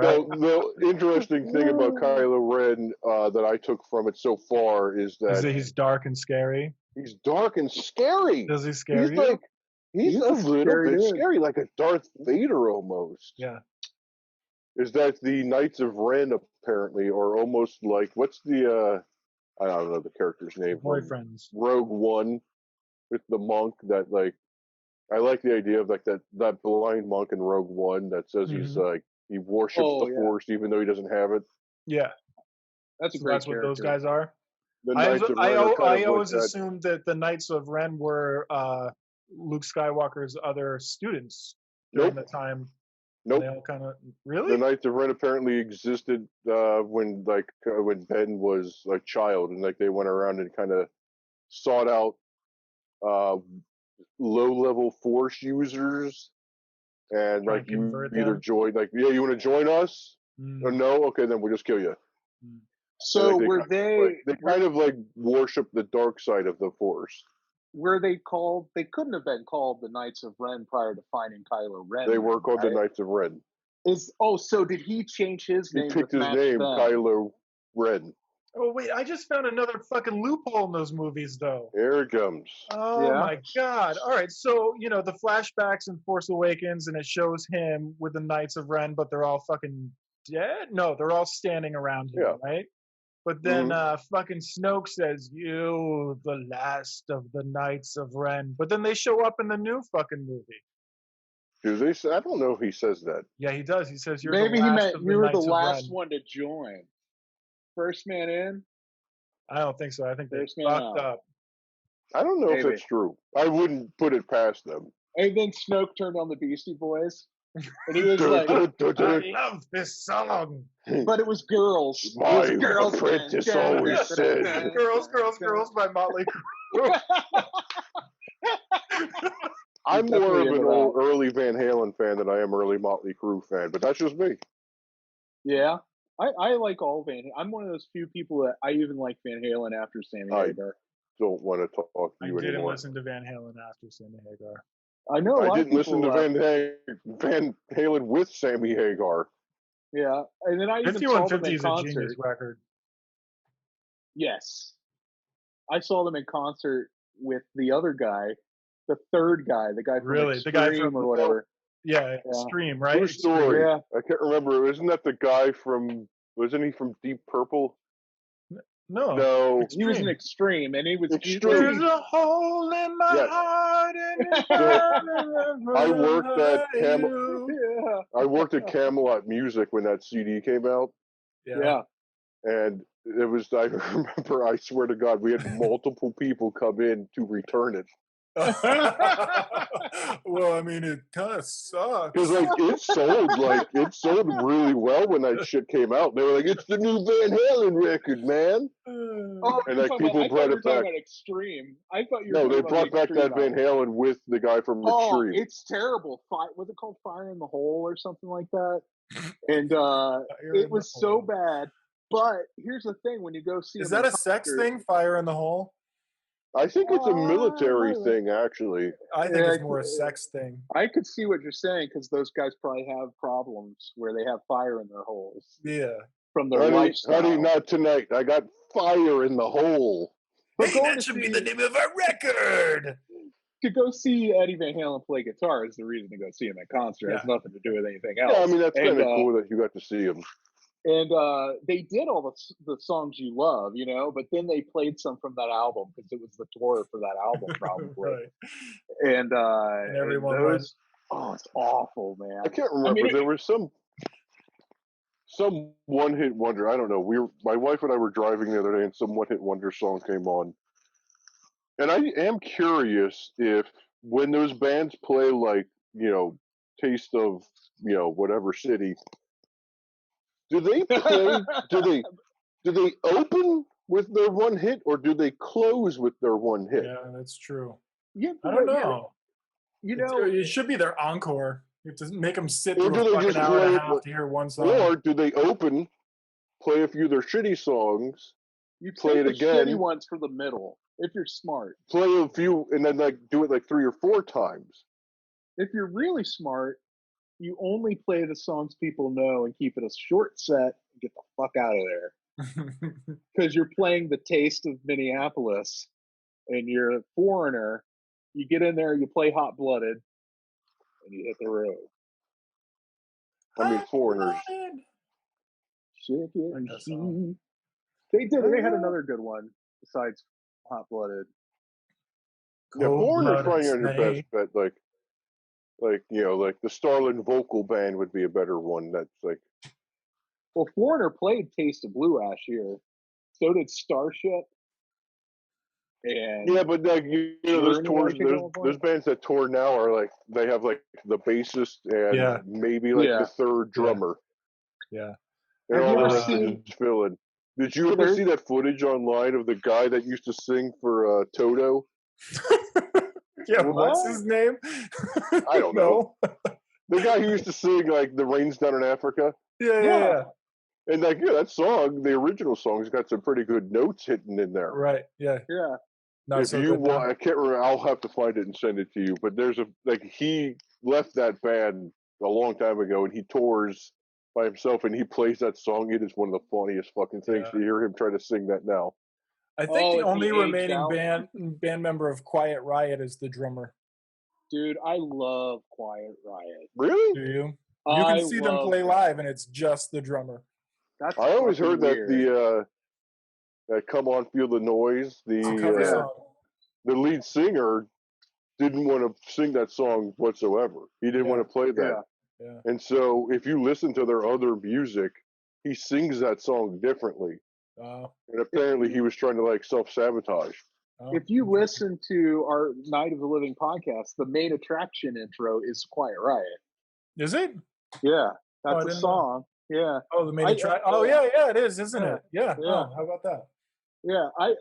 [SPEAKER 2] So the interesting thing about Kylo Ren that I took from it so far is that
[SPEAKER 1] he's dark and scary.
[SPEAKER 2] He's dark and scary.
[SPEAKER 1] Does he scare you?
[SPEAKER 2] He's a little bit scary, like a Darth Vader almost.
[SPEAKER 1] Yeah.
[SPEAKER 2] Is that the Knights of Ren apparently are almost like, what's the I don't know the character's name.
[SPEAKER 1] Boyfriends.
[SPEAKER 2] Rogue One with the monk that like, I like the idea of like that blind monk in Rogue One that says he's like, he worships the Force even though he doesn't have it.
[SPEAKER 1] Yeah.
[SPEAKER 3] That's a great
[SPEAKER 1] That's what those guys are.
[SPEAKER 2] I
[SPEAKER 1] always assumed that the Knights of Ren were Luke Skywalker's other students during the time.
[SPEAKER 2] Nope.
[SPEAKER 1] They all kind of really.
[SPEAKER 2] The Knights of Ren apparently existed when Ben was a child, and like they went around and kind of sought out low-level Force users, and like you either join, like, yeah, you want to join us? Or no? Okay, then we'll just kill you.
[SPEAKER 3] So
[SPEAKER 2] they kind of like worship the dark side of the Force.
[SPEAKER 3] Were they called? They couldn't have been called the Knights of Ren prior to finding Kylo Ren.
[SPEAKER 2] They were called the Knights of Ren.
[SPEAKER 3] So did he change his name?
[SPEAKER 2] He picked his name, Kylo Ren.
[SPEAKER 1] Oh wait, I just found another fucking loophole in those movies, though.
[SPEAKER 2] Here it comes.
[SPEAKER 1] Oh my god! All right, so the flashbacks in Force Awakens, and it shows him with the Knights of Ren, but they're all fucking dead. No, they're all standing around him, right? But then fucking Snoke says, "You, the last of the Knights of Ren." But then they show up in the new fucking movie.
[SPEAKER 2] Do they say? I don't know if he says that.
[SPEAKER 1] Yeah, he does. He says, "You're
[SPEAKER 3] maybe
[SPEAKER 1] the last
[SPEAKER 3] he meant
[SPEAKER 1] of the
[SPEAKER 3] you were
[SPEAKER 1] Knights
[SPEAKER 3] the
[SPEAKER 1] of
[SPEAKER 3] last
[SPEAKER 1] Ren."
[SPEAKER 3] one to join. First man in.
[SPEAKER 1] I don't think so. I think they
[SPEAKER 3] First man
[SPEAKER 1] fucked
[SPEAKER 3] out.
[SPEAKER 1] up.
[SPEAKER 2] I don't know if that's true. I wouldn't put it past them.
[SPEAKER 3] And then Snoke turned on the Beastie Boys, and he was like,
[SPEAKER 1] "I love this song."
[SPEAKER 3] But it was girls.
[SPEAKER 2] My
[SPEAKER 3] it was girls
[SPEAKER 2] apprentice always said.
[SPEAKER 1] Girls by Motley Crue.
[SPEAKER 2] I'm more of an early Van Halen fan than I am early Motley Crue fan, but that's just me.
[SPEAKER 3] Yeah. I like all Van Halen. I'm one of those few people that I even like Van Halen after Sammy Hagar.
[SPEAKER 2] Don't want to talk to you anymore.
[SPEAKER 1] I didn't listen to Van Halen after Sammy Hagar.
[SPEAKER 3] I know.
[SPEAKER 2] I didn't listen to Van Halen with Sammy Hagar.
[SPEAKER 3] Yeah, and then I even saw them in concert.
[SPEAKER 1] Is a genius record.
[SPEAKER 3] Yes, I saw them in concert with the other guy, the third guy, the guy from Extreme,
[SPEAKER 1] the guy from
[SPEAKER 3] or whatever.
[SPEAKER 1] Yeah, Extreme, right?
[SPEAKER 2] True story.
[SPEAKER 3] Yeah.
[SPEAKER 2] I can't remember. Isn't that the guy from? Wasn't he from Deep Purple?
[SPEAKER 1] No.
[SPEAKER 3] He was an Extreme, and he was.
[SPEAKER 2] Extreme.
[SPEAKER 1] There's a hole in my heart, and
[SPEAKER 2] I worked at Camelot Music when that CD came out.
[SPEAKER 3] Yeah.
[SPEAKER 2] And it was. I remember. I swear to God, we had multiple people come in to return it.
[SPEAKER 1] Well, I mean, it kind of sucks.
[SPEAKER 2] Because it sold really well when that shit came out. They were like, "It's the new Van Halen record, man!"
[SPEAKER 3] Oh,
[SPEAKER 2] and like people brought it back.
[SPEAKER 3] Extreme. I thought you were.
[SPEAKER 2] No, they brought back that Van Halen with the guy from Extreme.
[SPEAKER 3] It's terrible. Was it called Fire in the Hole or something like that? And it was so bad. But here's the thing: when you go see,
[SPEAKER 1] is that a sex thing? Fire in the Hole?
[SPEAKER 2] I think it's a military thing, actually.
[SPEAKER 1] I think it's more a sex thing.
[SPEAKER 3] I could see what you're saying because those guys probably have problems where they have fire in their holes.
[SPEAKER 1] Yeah.
[SPEAKER 3] From their lifestyle.
[SPEAKER 2] Honey, not tonight. I got fire in the hole.
[SPEAKER 1] Hey, that should be the name of our record.
[SPEAKER 3] To go see Eddie Van Halen play guitar is the reason to go see him at concert. It has nothing to do with anything else.
[SPEAKER 2] Yeah, I mean, that's kind of cool that you got to see him.
[SPEAKER 3] And they did all the songs you love, but then they played some from that album because it was the tour for that album, probably.
[SPEAKER 1] Right.
[SPEAKER 3] And
[SPEAKER 1] everyone was,
[SPEAKER 3] it's awful, man.
[SPEAKER 2] I can't remember. There was some one-hit wonder. I don't know. My wife and I were driving the other day, and some one-hit wonder song came on. And I am curious if when those bands play, like, Taste of, whatever city. Do they play? do they open with their one hit, or do they close with their one hit?
[SPEAKER 1] Yeah, that's true.
[SPEAKER 3] Yeah,
[SPEAKER 1] I don't know.
[SPEAKER 3] It
[SPEAKER 1] should be their encore. You have to make them sit through a fucking hour and a half to hear one song.
[SPEAKER 2] Or do they open, play a few of their shitty songs,
[SPEAKER 3] you
[SPEAKER 2] play it again?
[SPEAKER 3] Shitty ones for the middle, if you're smart.
[SPEAKER 2] Play a few, and then do it like 3 or 4 times.
[SPEAKER 3] If you're really smart, you only play the songs people know and keep it a short set and get the fuck out of there. Because you're playing the Taste of Minneapolis and you're a foreigner. You get in there, you play Hot Blooded, and you hit the road.
[SPEAKER 2] I mean, foreigners.
[SPEAKER 3] They had another good one besides Hot Blooded.
[SPEAKER 2] Yeah, foreigners probably on your best bet, like the Starland Vocal Band would be a better one. That's like.
[SPEAKER 3] Well, Foreigner played Taste of Blue Ash here. So did Starship. And
[SPEAKER 2] yeah, but like those tours, those bands that tour now are like they have like the bassist and maybe like the third drummer.
[SPEAKER 1] Yeah.
[SPEAKER 2] And all the rest is just filling. Did you ever see that footage online of the guy that used to sing for Toto?
[SPEAKER 1] Yeah, what's his name?
[SPEAKER 2] I don't know. The guy who used to sing like "The Rain's Down in Africa."
[SPEAKER 1] Yeah.
[SPEAKER 2] And like, that song, the original song's got some pretty good notes hidden in there.
[SPEAKER 1] Right. Yeah. Not
[SPEAKER 2] If
[SPEAKER 1] so
[SPEAKER 2] you
[SPEAKER 1] good,
[SPEAKER 2] want, I can't remember. I'll have to find it and send it to you. But there's he left that band a long time ago, and he tours by himself, and he plays that song. It is one of the funniest fucking things to hear him try to sing that now.
[SPEAKER 1] I think the only remaining band member of Quiet Riot is the drummer.
[SPEAKER 3] Dude, I love Quiet Riot.
[SPEAKER 2] Really?
[SPEAKER 1] Do you? You can see them play live, and it's just the drummer.
[SPEAKER 2] I always heard that that "Come On Feel the Noise," the lead singer didn't want to sing that song whatsoever. He didn't want to play that.
[SPEAKER 1] Yeah.
[SPEAKER 2] And so if you listen to their other music, he sings that song differently. And apparently he was trying to like self-sabotage.
[SPEAKER 3] If you listen to our Night of the Living podcast, the main attraction intro is Quiet Riot.
[SPEAKER 1] Is it?
[SPEAKER 3] Yeah. That's a song. Yeah.
[SPEAKER 1] Oh, the main attraction. Oh, yeah, it is, isn't it? Yeah. Oh, how about that?
[SPEAKER 3] Yeah. I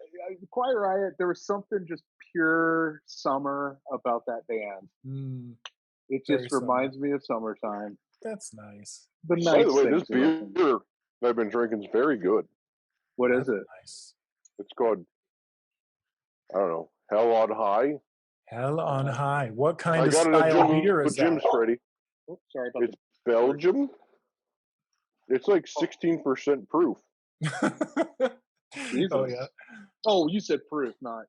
[SPEAKER 3] Quiet Riot, there was something just pure summer about that band. It just reminds me of summertime.
[SPEAKER 1] That's nice.
[SPEAKER 2] By the way, this beer I've been drinking is very good.
[SPEAKER 3] What is it?
[SPEAKER 1] Nice.
[SPEAKER 2] It's called, I don't know, Hell on High.
[SPEAKER 1] Hell on High. What kind of style beer is that?
[SPEAKER 2] Jim's Freddy.
[SPEAKER 3] Oops, sorry about
[SPEAKER 2] It's Belgium. It's like 16% proof.
[SPEAKER 1] Oh, yeah.
[SPEAKER 3] Oh, you said proof, not.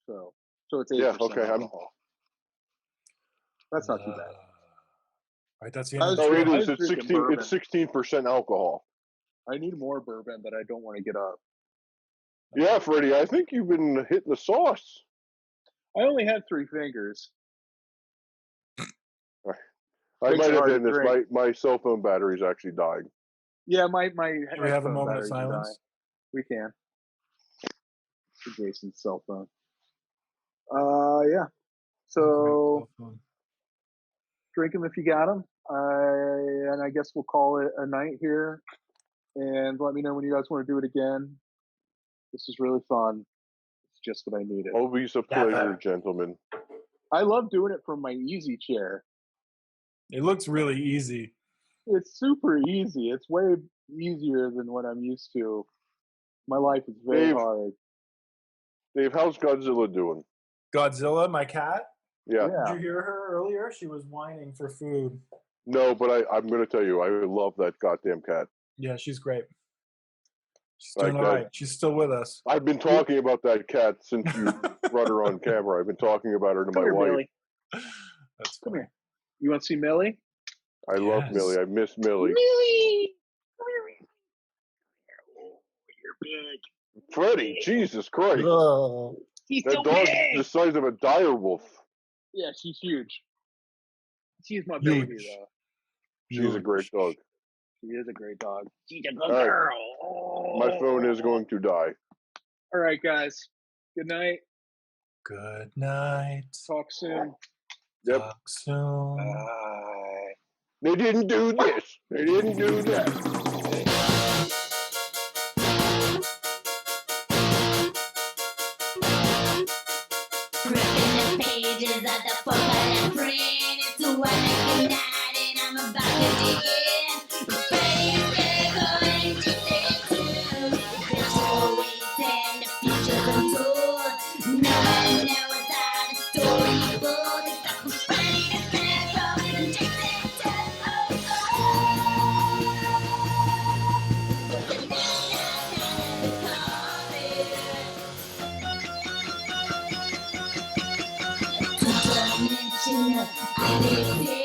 [SPEAKER 3] So it's 8% alcohol. That's not too bad.
[SPEAKER 1] Right, that's the
[SPEAKER 2] end. Oh, it is. It's 16. It's 16% alcohol.
[SPEAKER 3] I need more bourbon, but I don't want to get up.
[SPEAKER 2] Yeah, Freddie, I think you've been hitting the sauce.
[SPEAKER 3] I only had 3 fingers.
[SPEAKER 2] I might have been this. My cell phone battery's actually dying.
[SPEAKER 3] Yeah, my.
[SPEAKER 1] Can we have a moment of silence?
[SPEAKER 3] We can. Jason's cell phone. Yeah. So, drink them if you got them. And I guess we'll call it a night here. And let me know when you guys want to do it again. This is really fun. It's just what I needed.
[SPEAKER 2] Always a pleasure, gentlemen.
[SPEAKER 3] I love doing it from my easy chair.
[SPEAKER 1] It looks really easy.
[SPEAKER 3] It's super easy. It's way easier than what I'm used to. My life is very hard.
[SPEAKER 2] Dave, how's Godzilla doing?
[SPEAKER 1] Godzilla, my cat?
[SPEAKER 2] Yeah.
[SPEAKER 1] Did you hear her earlier? She was whining for food.
[SPEAKER 2] No, but I'm going to tell you, I love that goddamn cat.
[SPEAKER 1] Yeah, she's great. She's doing all right. She's still with us.
[SPEAKER 2] I've been talking about that cat since you brought her on camera. I've been talking about her to my wife.
[SPEAKER 3] Millie. Come here. You want to see Millie?
[SPEAKER 2] I love Millie. I miss Millie.
[SPEAKER 3] Millie! Come here. Oh, you're big.
[SPEAKER 2] Freddie, Jesus Christ.
[SPEAKER 3] He's
[SPEAKER 2] that
[SPEAKER 3] so
[SPEAKER 2] dog's
[SPEAKER 3] big.
[SPEAKER 2] the size of a dire wolf.
[SPEAKER 3] Yeah, she's huge. She's my baby, though.
[SPEAKER 2] She's a great dog.
[SPEAKER 3] She is a great dog. She's a good girl. Oh.
[SPEAKER 2] My phone is going to die.
[SPEAKER 3] All right, guys. Good night.
[SPEAKER 1] Good night.
[SPEAKER 3] Talk soon.
[SPEAKER 2] Yep.
[SPEAKER 1] Talk soon.
[SPEAKER 2] They didn't do this. They didn't do that.
[SPEAKER 4] Ripping the pages of the book and print. It's a Wednesday night and I'm about to dig in. Baby, going to dig too. There's always and the future's untold. No one knows how the story goes. It's like we're ready to stand up and dig I live